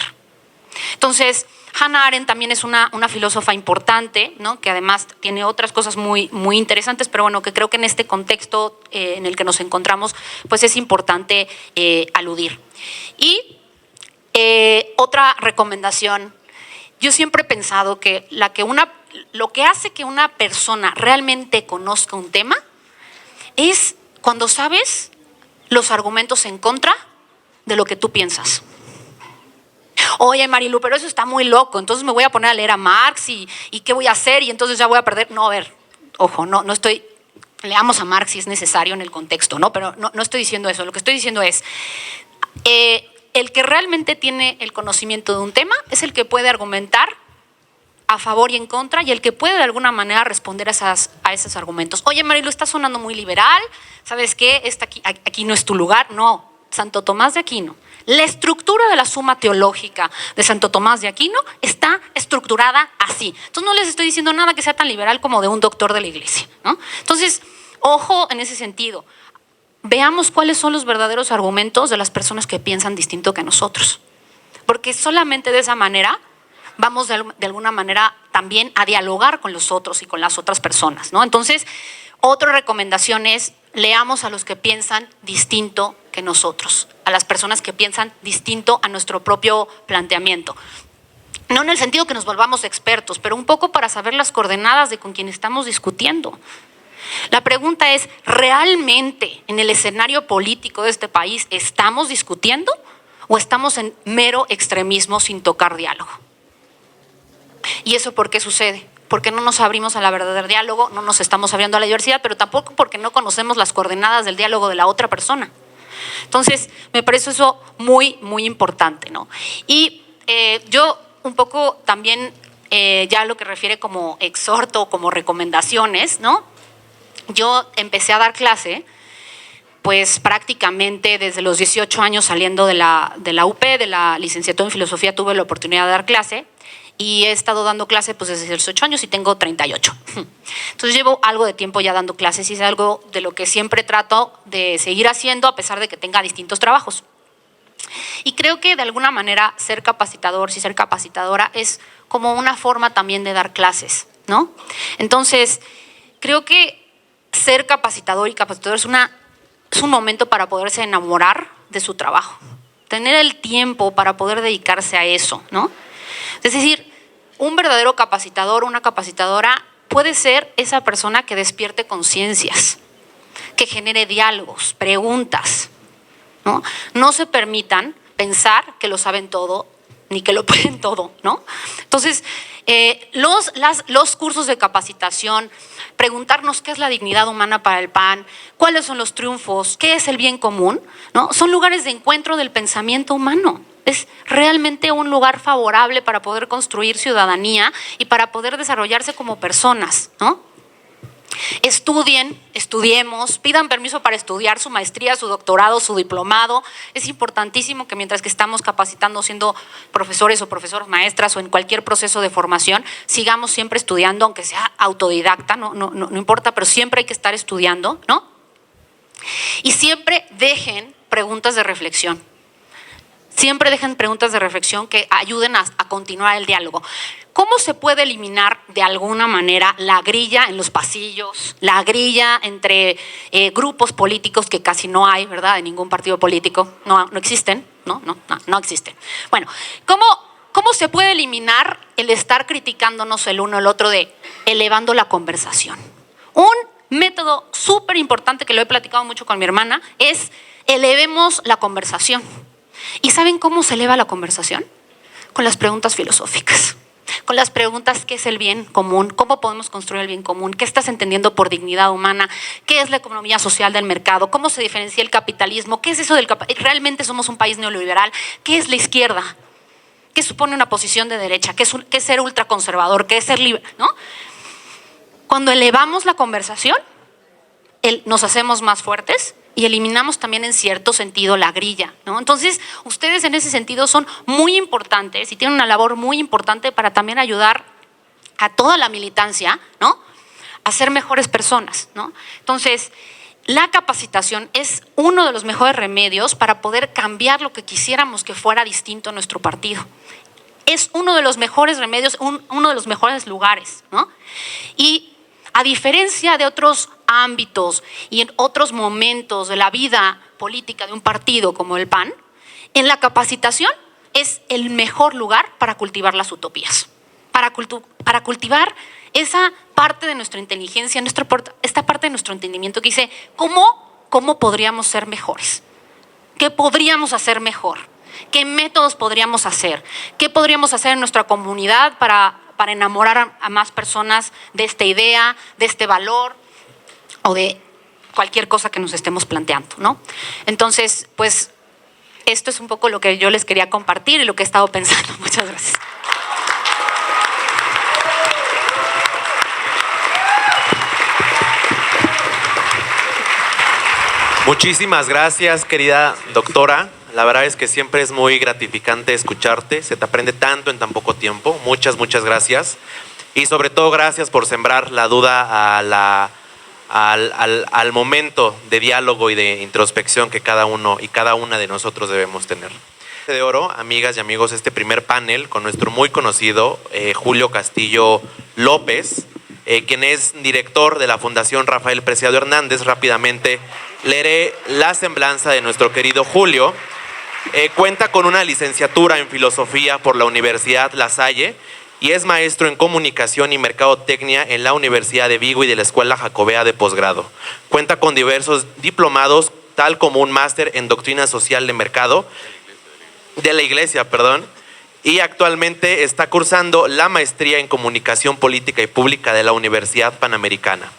Entonces, Hannah Arendt también es una filósofa importante, ¿no? Que además tiene otras cosas muy, muy interesantes, pero bueno, que creo que en este contexto en el que nos encontramos, pues es importante aludir. Y otra recomendación, yo siempre he pensado que lo que hace que una persona realmente conozca un tema es cuando sabes los argumentos en contra de lo que tú piensas. Oye, Marilu, pero eso está muy loco, entonces me voy a poner a leer a Marx y ¿qué voy a hacer? Y entonces ya voy a perder. No, a ver, ojo, no estoy, leamos a Marx si es necesario en el contexto, ¿no? Pero no estoy diciendo eso. Lo que estoy diciendo es, el que realmente tiene el conocimiento de un tema es el que puede argumentar a favor y en contra, y el que puede de alguna manera responder a esos argumentos. Oye, Marilu, está sonando muy liberal, ¿sabes qué? Aquí no es tu lugar. No, Santo Tomás de Aquino. La estructura de la Suma Teológica de Santo Tomás de Aquino está estructurada así. Entonces no les estoy diciendo nada que sea tan liberal como de un doctor de la iglesia, ¿no? Entonces, ojo en ese sentido. Veamos cuáles son los verdaderos argumentos de las personas que piensan distinto que nosotros. Porque solamente de esa manera vamos de alguna manera también a dialogar con los otros y con las otras personas, ¿no? Entonces, otra recomendación es leamos a los que piensan distinto que nosotros, a las personas que piensan distinto a nuestro propio planteamiento. No en el sentido que nos volvamos expertos, pero un poco para saber las coordenadas de con quien estamos discutiendo. La pregunta es, ¿realmente en el escenario político de este país estamos discutiendo o estamos en mero extremismo sin tocar diálogo? ¿Y eso por qué sucede? Porque no nos abrimos a la verdadero diálogo, no nos estamos abriendo a la diversidad, pero tampoco porque no conocemos las coordenadas del diálogo de la otra persona. Entonces, me parece eso muy, muy importante, ¿no? Y yo un poco también, ya lo que refiere como exhorto, como recomendaciones, ¿no? Yo empecé a dar clase, pues prácticamente desde los 18 años saliendo de la UP, de la licenciatura en filosofía, tuve la oportunidad de dar clase. y he estado dando clase pues desde los 8 años y tengo 38. Entonces llevo algo de tiempo ya dando clases y es algo de lo que siempre trato de seguir haciendo a pesar de que tenga distintos trabajos. Y creo que de alguna manera ser capacitador, ser capacitadora es como una forma también de dar clases, ¿no? Entonces, creo que ser capacitador y capacitador es un momento para poderse enamorar de su trabajo, tener el tiempo para poder dedicarse a eso, ¿no? Es decir, un verdadero capacitador, una capacitadora puede ser esa persona que despierte conciencias, que genere diálogos, preguntas, ¿no? No se permitan pensar que lo saben todo ni que lo pueden todo, ¿no? Entonces, los cursos de capacitación, preguntarnos qué es la dignidad humana para el PAN, cuáles son los triunfos, qué es el bien común, ¿no? Son lugares de encuentro del pensamiento humano. Es realmente un lugar favorable para poder construir ciudadanía y para poder desarrollarse como personas, ¿no? Estudien, estudiemos, pidan permiso para estudiar su maestría, su doctorado, su diplomado. Es importantísimo que mientras que estamos capacitando, siendo profesores o profesoras maestras o en cualquier proceso de formación, sigamos siempre estudiando, aunque sea autodidacta, no importa, pero siempre hay que estar estudiando, ¿no? Y siempre dejen preguntas de reflexión. Siempre dejen preguntas de reflexión que ayuden a continuar el diálogo. ¿Cómo se puede eliminar de alguna manera la grilla en los pasillos, la grilla entre grupos políticos que casi no hay, ¿verdad? En ningún partido político. No existen, no existen. Bueno, ¿cómo se puede eliminar el estar criticándonos el uno al otro de elevando la conversación? Un método súper importante que lo he platicado mucho con mi hermana es elevemos la conversación. ¿Y saben cómo se eleva la conversación? Con las preguntas filosóficas, con las preguntas ¿qué es el bien común? ¿Cómo podemos construir el bien común? ¿Qué estás entendiendo por dignidad humana? ¿Qué es la economía social del mercado? ¿Cómo se diferencia el capitalismo? ¿Qué es eso del capitalismo? ¿Realmente somos un país neoliberal? ¿Qué es la izquierda? ¿Qué supone una posición de derecha? ¿Qué es ser ultraconservador? ¿Qué es ser libre? ¿No? Cuando elevamos la conversación, nos hacemos más fuertes y eliminamos también en cierto sentido la grilla, ¿no? Entonces, ustedes en ese sentido son muy importantes y tienen una labor muy importante para también ayudar a toda la militancia, ¿no? A ser mejores personas, ¿no? Entonces, la capacitación es uno de los mejores remedios para poder cambiar lo que quisiéramos que fuera distinto en nuestro partido. Es uno de los mejores remedios, uno de los mejores lugares, ¿no? Y a diferencia de otros ámbitos y en otros momentos de la vida política de un partido como el PAN, en la capacitación es el mejor lugar para cultivar las utopías, para cultivar esa parte de nuestra inteligencia, esta parte de nuestro entendimiento que dice ¿cómo podríamos ser mejores? ¿Qué podríamos hacer mejor? ¿Qué métodos podríamos hacer? ¿Qué podríamos hacer en nuestra comunidad para enamorar a más personas de esta idea, de este valor o de cualquier cosa que nos estemos planteando, ¿no? Entonces, pues, esto es un poco lo que yo les quería compartir y lo que he estado pensando. Muchas gracias. Muchísimas gracias, querida doctora. La verdad es que siempre es muy gratificante escucharte. Se te aprende tanto en tan poco tiempo. Muchas gracias. Y sobre todo, gracias por sembrar la duda al momento de diálogo y de introspección que cada uno y cada una de nosotros debemos tener. De oro, amigas y amigos, este primer panel con nuestro muy conocido Julio Castillo López, quien es director de la Fundación Rafael Preciado Hernández. Rápidamente leeré la semblanza de nuestro querido Julio. Cuenta con una licenciatura en Filosofía por la Universidad La Salle y es maestro en Comunicación y Mercadotecnia en la Universidad de Vigo y de la Escuela Jacobea de posgrado. Cuenta con diversos diplomados, tal como un máster en Doctrina Social de la Iglesia, y actualmente está cursando la maestría en Comunicación Política y Pública de la Universidad Panamericana.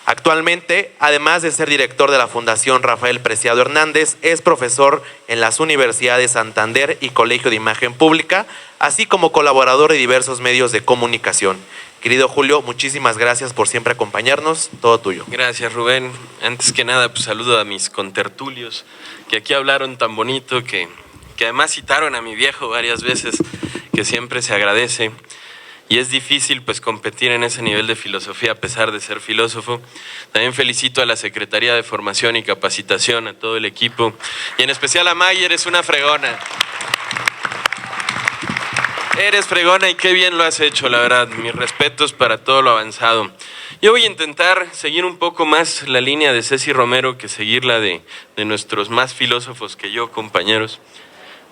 Actualmente, además de ser director de la Fundación Rafael Preciado Hernández, es profesor en las Universidades Santander y Colegio de Imagen Pública, así como colaborador de diversos medios de comunicación. Querido Julio, muchísimas gracias por siempre acompañarnos. Todo tuyo. Gracias, Rubén. Antes que nada, pues saludo a mis contertulios que aquí hablaron tan bonito, que además citaron a mi viejo varias veces, que siempre se agradece. Y es difícil pues competir en ese nivel de filosofía a pesar de ser filósofo. También felicito a la Secretaría de Formación y Capacitación, a todo el equipo y en especial a Maggie, eres una fregona. Eres fregona y qué bien lo has hecho, la verdad. Mis respetos para todo lo avanzado. Yo voy a intentar seguir un poco más la línea de Ceci Romero que seguir la de nuestros más filósofos que yo, compañeros.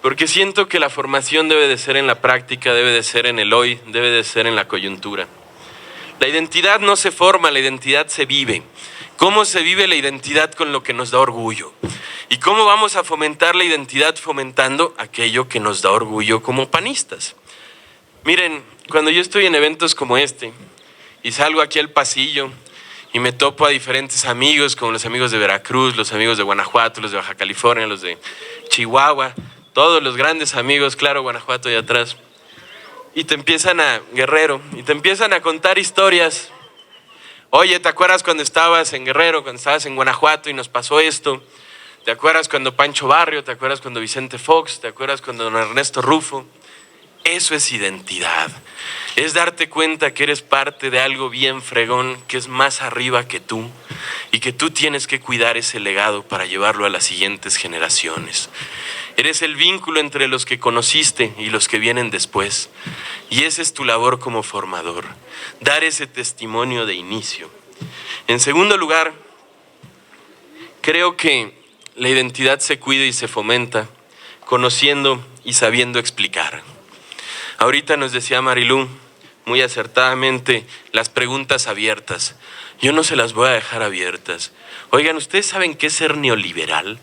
Porque siento que la formación debe de ser en la práctica, debe de ser en el hoy, debe de ser en la coyuntura. La identidad no se forma, la identidad se vive. ¿Cómo se vive la identidad? Con lo que nos da orgullo. ¿Y cómo vamos a fomentar la identidad? Fomentando aquello que nos da orgullo como panistas. Miren, cuando yo estoy en eventos como este y salgo aquí al pasillo y me topo a diferentes amigos, como los amigos de Veracruz, los amigos de Guanajuato, los de Baja California, los de Chihuahua, todos los grandes amigos, claro, Guanajuato allá atrás, y te empiezan a, Guerrero, y te empiezan a contar historias. Oye, ¿te acuerdas cuando estabas en Guerrero, cuando estabas en Guanajuato y nos pasó esto? ¿Te acuerdas cuando Pancho Barrio? ¿Te acuerdas cuando Vicente Fox? ¿Te acuerdas cuando don Ernesto Rufo? Eso es identidad. Es darte cuenta que eres parte de algo bien fregón, que es más arriba que tú y que tú tienes que cuidar ese legado para llevarlo a las siguientes generaciones. Eres el vínculo entre los que conociste y los que vienen después. Y esa es tu labor como formador, dar ese testimonio de inicio. En segundo lugar, creo que la identidad se cuida y se fomenta conociendo y sabiendo explicar. Ahorita nos decía Marilú, muy acertadamente, las preguntas abiertas. Yo no se las voy a dejar abiertas. Oigan, ¿ustedes saben qué es ser neoliberal?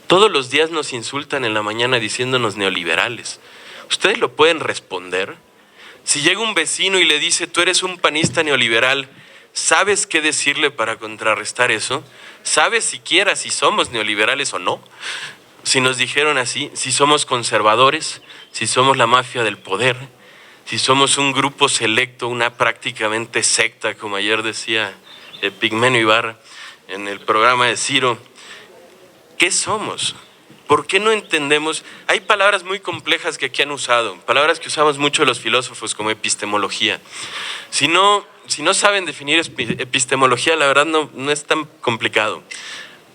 Todos los días nos insultan en la mañana diciéndonos neoliberales. ¿Ustedes lo pueden responder? Si llega un vecino y le dice, tú eres un panista neoliberal, ¿sabes qué decirle para contrarrestar eso? ¿Sabes siquiera si somos neoliberales o no? Si nos dijeron así, si somos conservadores, si somos la mafia del poder, si somos un grupo selecto, una prácticamente secta, como ayer decía Pigmenio Ibarra en el programa de Ciro, ¿qué somos? ¿Por qué no entendemos? Hay palabras muy complejas que aquí han usado, palabras que usamos mucho los filósofos como epistemología. Si no saben definir epistemología, la verdad no es tan complicado.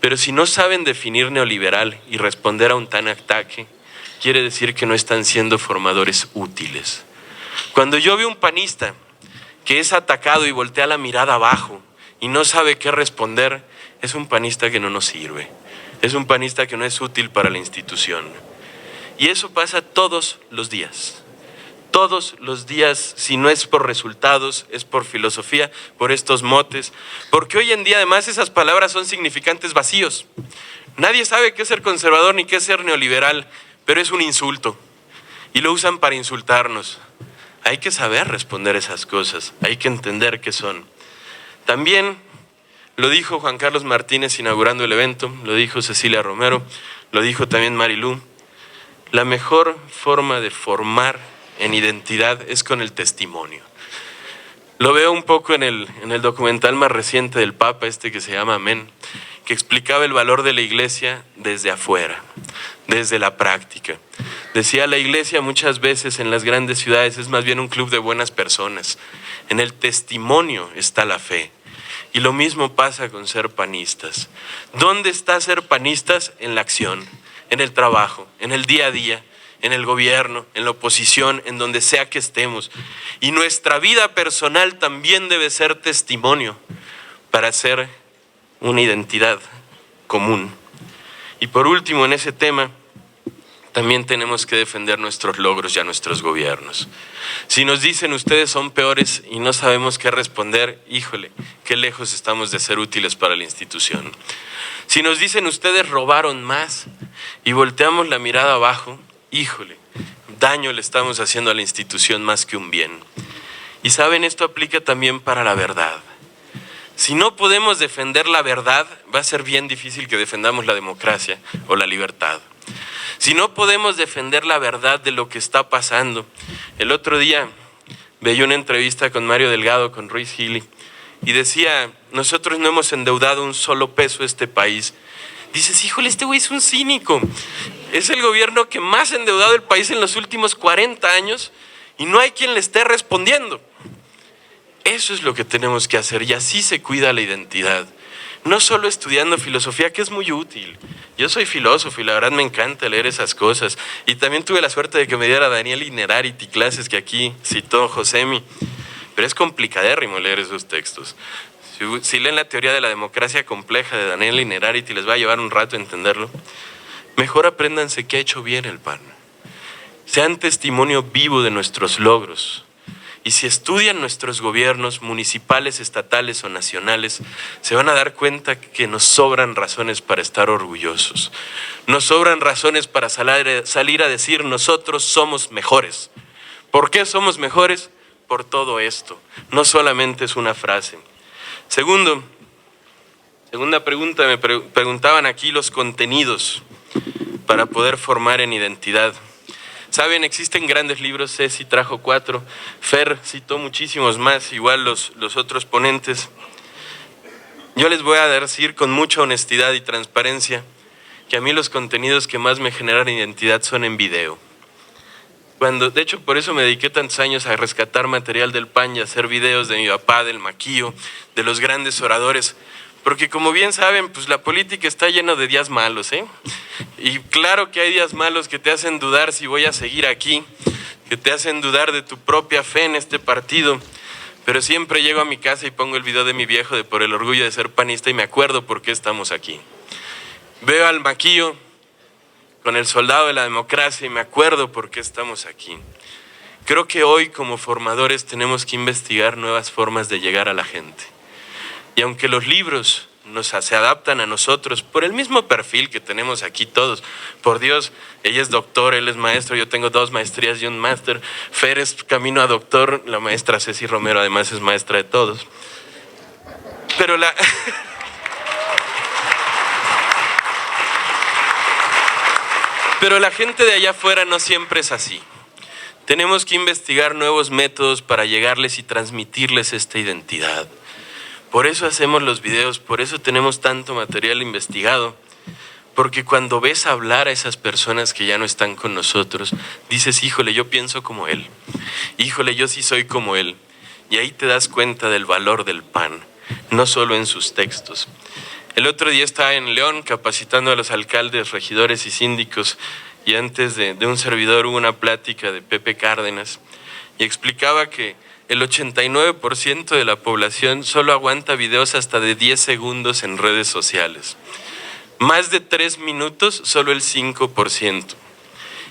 Pero si no saben definir neoliberal y responder a un tan ataque, quiere decir que no están siendo formadores útiles. Cuando yo veo un panista que es atacado y voltea la mirada abajo y no sabe qué responder, es un panista que no nos sirve. Es un panista que no es útil para la institución. Y eso pasa todos los días. Todos los días, si no es por resultados, es por filosofía, por estos motes. Porque hoy en día además esas palabras son significantes vacíos. Nadie sabe qué es ser conservador ni qué es ser neoliberal, pero es un insulto. Y lo usan para insultarnos. Hay que saber responder esas cosas, hay que entender qué son. También lo dijo Juan Carlos Martínez inaugurando el evento, lo dijo Cecilia Romero, lo dijo también Marilú. La mejor forma de formar en identidad es con el testimonio. Lo veo un poco en el documental más reciente del Papa, que se llama Amén, que explicaba el valor de la iglesia desde afuera, desde la práctica. Decía, la iglesia muchas veces en las grandes ciudades es más bien un club de buenas personas. En el testimonio está la fe. Y lo mismo pasa con ser panistas. ¿Dónde está ser panistas? En la acción, en el trabajo, en el día a día, en el gobierno, en la oposición, en donde sea que estemos. Y nuestra vida personal también debe ser testimonio para ser una identidad común. Y por último, en ese tema, también tenemos que defender nuestros logros y a nuestros gobiernos. Si nos dicen ustedes son peores y no sabemos qué responder, híjole, qué lejos estamos de ser útiles para la institución. Si nos dicen ustedes robaron más y volteamos la mirada abajo, híjole, daño le estamos haciendo a la institución más que un bien. Y saben, esto aplica también para la verdad. Si no podemos defender la verdad, va a ser bien difícil que defendamos la democracia o la libertad. Si no podemos defender la verdad de lo que está pasando. El otro día veía una entrevista con Mario Delgado, con Ruiz Gili, y decía, nosotros no hemos endeudado un solo peso a este país. Dices, híjole, este güey es un cínico. Es el gobierno que más ha endeudado el país en los últimos 40 años y no hay quien le esté respondiendo. Eso es lo que tenemos que hacer y así se cuida la identidad. No solo estudiando filosofía, que es muy útil. Yo soy filósofo y la verdad me encanta leer esas cosas. Y también tuve la suerte de que me diera Daniel Innerarity clases que aquí citó Josemi. Pero es complicadérrimo leer esos textos. Si leen la teoría de la democracia compleja de Daniel Innerarity, les va a llevar un rato entenderlo. Mejor apréndanse qué ha hecho bien el PAN. Sean testimonio vivo de nuestros logros. Y si estudian nuestros gobiernos municipales, estatales o nacionales, se van a dar cuenta que nos sobran razones para estar orgullosos. Nos sobran razones para salir a decir nosotros somos mejores. ¿Por qué somos mejores? Por todo esto. No solamente es una frase. Segunda pregunta, me preguntaban aquí los contenidos para poder formar en identidad. Saben, existen grandes libros, Ceci trajo 4, Fer citó muchísimos más, igual los otros ponentes. Yo les voy a decir con mucha honestidad y transparencia que a mí los contenidos que más me generan identidad son en video. De hecho, por eso me dediqué tantos años a rescatar material del PAN y a hacer videos de mi papá, del Maquillo, de los grandes oradores. Porque como bien saben, pues la política está llena de días malos, ¿eh? Y claro que hay días malos que te hacen dudar si voy a seguir aquí, que te hacen dudar de tu propia fe en este partido. Pero siempre llego a mi casa y pongo el video de mi viejo de Por el orgullo de ser panista y me acuerdo por qué estamos aquí. Veo al Maquillo con el soldado de la democracia y me acuerdo por qué estamos aquí. Creo que hoy como formadores tenemos que investigar nuevas formas de llegar a la gente. Y aunque los libros se adaptan a nosotros por el mismo perfil que tenemos aquí todos, por Dios, ella es doctor, él es maestro, yo tengo 2 maestrías y un máster, Fer es camino a doctor, la maestra Ceci Romero además es maestra de todos. Pero la gente de allá afuera no siempre es así. Tenemos que investigar nuevos métodos para llegarles y transmitirles esta identidad. Por eso hacemos los videos, por eso tenemos tanto material investigado, porque cuando ves hablar a esas personas que ya no están con nosotros, dices, híjole, yo pienso como él, híjole, yo sí soy como él, y ahí te das cuenta del valor del PAN, no solo en sus textos. El otro día estaba en León capacitando a los alcaldes, regidores y síndicos, y antes de un servidor hubo una plática de Pepe Cárdenas, y explicaba que el 89% de la población solo aguanta videos hasta de 10 segundos en redes sociales. Más de 3 minutos, solo el 5%.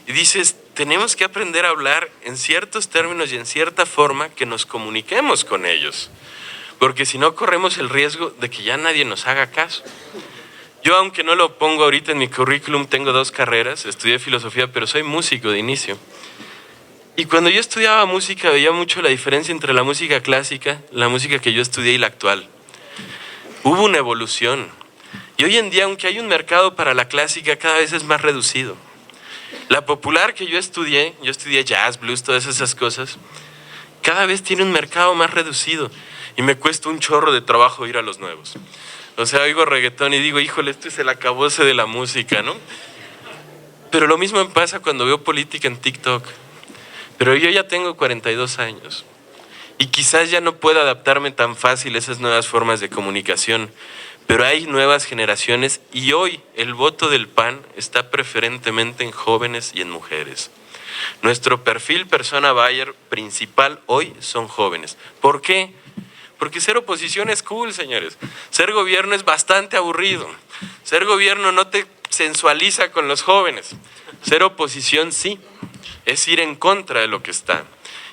Y dices, tenemos que aprender a hablar en ciertos términos y en cierta forma que nos comuniquemos con ellos. Porque si no, corremos el riesgo de que ya nadie nos haga caso. Yo, aunque no lo pongo ahorita en mi currículum, tengo 2 carreras, estudié filosofía, pero soy músico de inicio. Y cuando yo estudiaba música veía mucho la diferencia entre la música clásica, la música que yo estudié y la actual. Hubo una evolución. Y hoy en día, aunque hay un mercado para la clásica, cada vez es más reducido. La popular que yo estudié jazz, blues, todas esas cosas, cada vez tiene un mercado más reducido. Y me cuesta un chorro de trabajo ir a los nuevos. O sea, oigo reggaetón y digo, híjole, esto es el acabose de la música, ¿no? Pero lo mismo me pasa cuando veo política en TikTok. Pero yo ya tengo 42 años y quizás ya no pueda adaptarme tan fácil a esas nuevas formas de comunicación, pero hay nuevas generaciones y hoy el voto del PAN está preferentemente en jóvenes y en mujeres. Nuestro perfil persona buyer principal hoy son jóvenes. ¿Por qué? Porque ser oposición es cool, señores. Ser gobierno es bastante aburrido. Ser gobierno no te sensualiza con los jóvenes. Ser oposición sí. Es ir en contra de lo que está.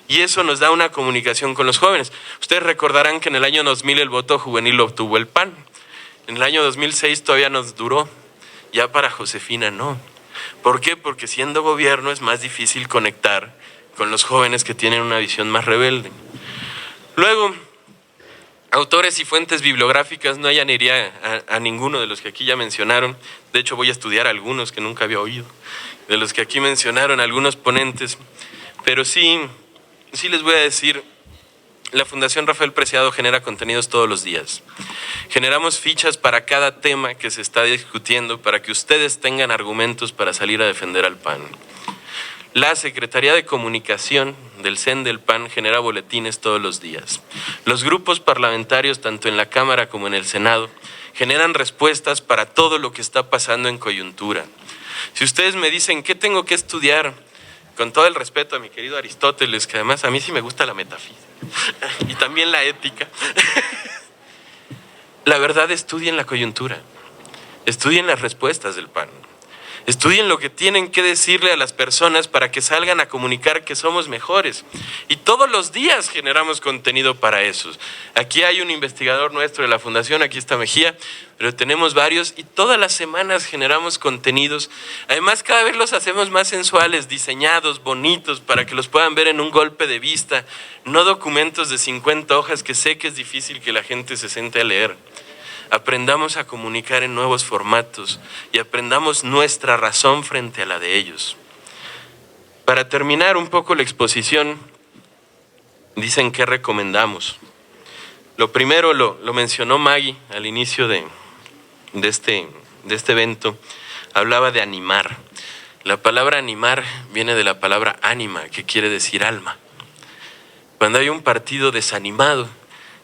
Y eso nos da una comunicación con los jóvenes. Ustedes recordarán que en el año 2000 el voto juvenil lo obtuvo el PAN. En el año 2006 todavía nos duró. Ya para Josefina no. ¿Por qué? Porque siendo gobierno es más difícil conectar con los jóvenes que tienen una visión más rebelde. Luego, autores y fuentes bibliográficas, no añadiría a ninguno de los que aquí ya mencionaron. De hecho, voy a estudiar algunos que nunca había oído. De los que aquí mencionaron algunos ponentes, pero sí les voy a decir, la Fundación Rafael Preciado genera contenidos todos los días. Generamos fichas para cada tema que se está discutiendo para que ustedes tengan argumentos para salir a defender al PAN. La Secretaría de Comunicación del CEN del PAN genera boletines todos los días. Los grupos parlamentarios, tanto en la Cámara como en el Senado, generan respuestas para todo lo que está pasando en coyuntura. Si ustedes me dicen, ¿qué tengo que estudiar? Con todo el respeto a mi querido Aristóteles, que además a mí sí me gusta la metafísica y también la ética. La verdad, estudien la coyuntura, estudien las respuestas del PAN, estudien lo que tienen que decirle a las personas para que salgan a comunicar que somos mejores. Y todos los días generamos contenido para eso. Aquí hay un investigador nuestro de la Fundación, aquí está Mejía, pero tenemos varios y todas las semanas generamos contenidos. Además, cada vez los hacemos más sensuales, diseñados, bonitos, para que los puedan ver en un golpe de vista, no documentos de 50 hojas que sé que es difícil que la gente se siente a leer. Aprendamos a comunicar en nuevos formatos y aprendamos nuestra razón frente a la de ellos. Para terminar un poco la exposición, dicen que recomendamos. Lo primero lo mencionó Maggie al inicio de este evento, hablaba de animar. La palabra animar viene de la palabra ánima, que quiere decir alma. Cuando hay un partido desanimado,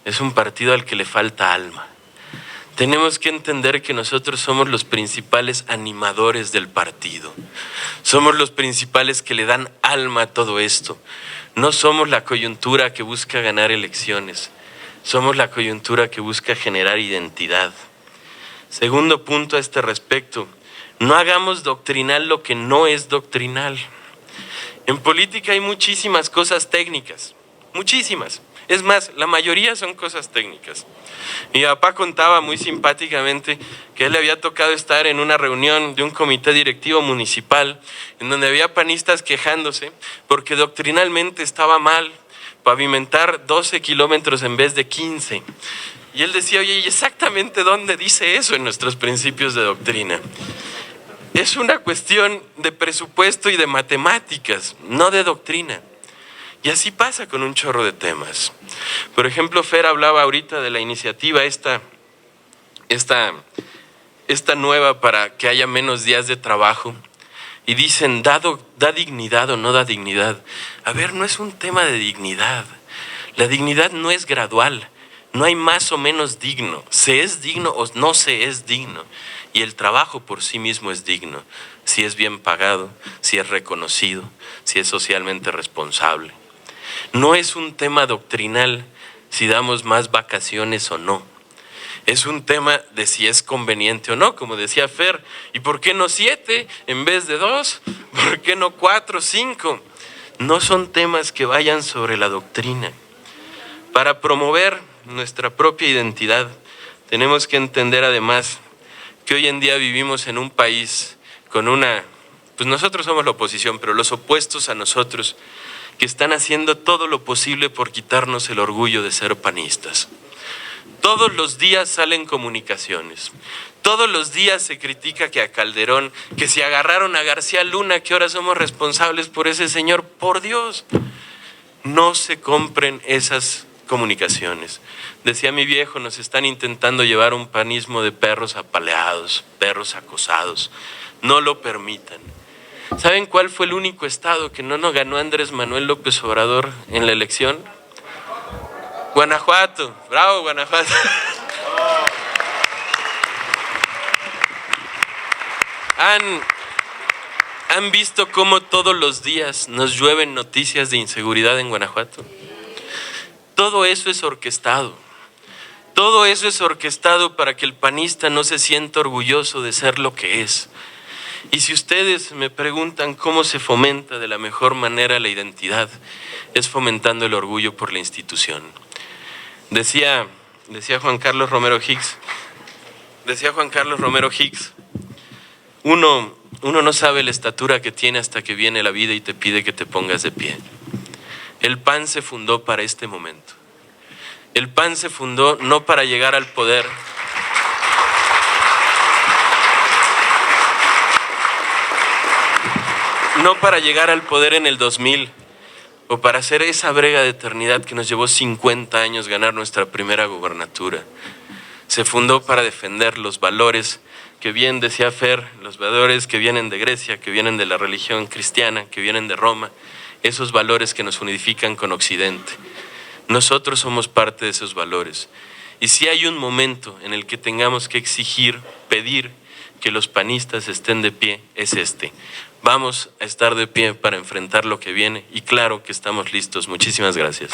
es un partido al que le falta alma. Tenemos que entender que nosotros somos los principales animadores del partido. Somos los principales que le dan alma a todo esto. No somos la coyuntura que busca ganar elecciones. Somos la coyuntura que busca generar identidad. Segundo punto a este respecto, no hagamos doctrinal lo que no es doctrinal. En política hay muchísimas cosas técnicas, muchísimas. Es más, la mayoría son cosas técnicas. Mi papá contaba muy simpáticamente que él le había tocado estar en una reunión de un comité directivo municipal en donde había panistas quejándose porque doctrinalmente estaba mal pavimentar 12 kilómetros en vez de 15. Y él decía, oye, ¿y exactamente dónde dice eso en nuestros principios de doctrina? Es una cuestión de presupuesto y de matemáticas, no de doctrina. Y así pasa con un chorro de temas. Por ejemplo, Fer hablaba ahorita de la iniciativa esta nueva para que haya menos días de trabajo. Y dicen, da dignidad o no da dignidad. A ver, no es un tema de dignidad. La dignidad no es gradual. No hay más o menos digno. Se es digno o no se es digno. Y el trabajo por sí mismo es digno. Si es bien pagado, si es reconocido, si es socialmente responsable. No es un tema doctrinal si damos más vacaciones o no. Es un tema de si es conveniente o no, como decía Fer. ¿Y por qué no 7 en vez de 2? ¿Por qué no 4, 5? No son temas que vayan sobre la doctrina. Para promover nuestra propia identidad, tenemos que entender además que hoy en día vivimos en un país con pues nosotros somos la oposición, pero los opuestos a nosotros, que están haciendo todo lo posible por quitarnos el orgullo de ser panistas. Todos los días salen comunicaciones. Todos los días se critica que a Calderón, que si agarraron a García Luna, que ahora somos responsables por ese señor. Por Dios, no se compren esas comunicaciones. Decía mi viejo, nos están intentando llevar un panismo de perros apaleados, perros acosados. No lo permitan. ¿Saben cuál fue el único estado que no nos ganó Andrés Manuel López Obrador en la elección? Guanajuato. Bravo, Guanajuato. ¿Han visto cómo todos los días nos llueven noticias de inseguridad en Guanajuato? Todo eso es orquestado. Todo eso es orquestado para que el panista no se sienta orgulloso de ser lo que es. Y si ustedes me preguntan cómo se fomenta de la mejor manera la identidad, es fomentando el orgullo por la institución. Decía Juan Carlos Romero Hicks, uno no sabe la estatura que tiene hasta que viene la vida y te pide que te pongas de pie. El PAN se fundó para este momento. El PAN se fundó no para llegar al poder, no para llegar al poder en el 2000 o para hacer esa brega de eternidad que nos llevó 50 años ganar nuestra primera gobernatura. Se fundó para defender los valores que bien decía Fer, los valores que vienen de Grecia, que vienen de la religión cristiana, que vienen de Roma, esos valores que nos unifican con Occidente. Nosotros somos parte de esos valores. Y si hay un momento en el que tengamos que exigir, pedir que los panistas estén de pie, es este. Vamos a estar de pie para enfrentar lo que viene y claro que estamos listos. Muchísimas gracias.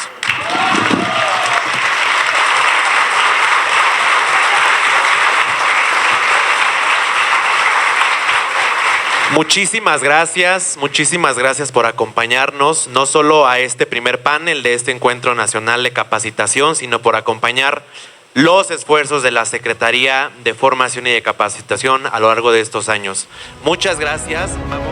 Muchísimas gracias por acompañarnos, no solo a este primer panel de este Encuentro Nacional de Capacitación, sino por acompañar los esfuerzos de la Secretaría de Formación y de Capacitación a lo largo de estos años. Muchas gracias. Vamos.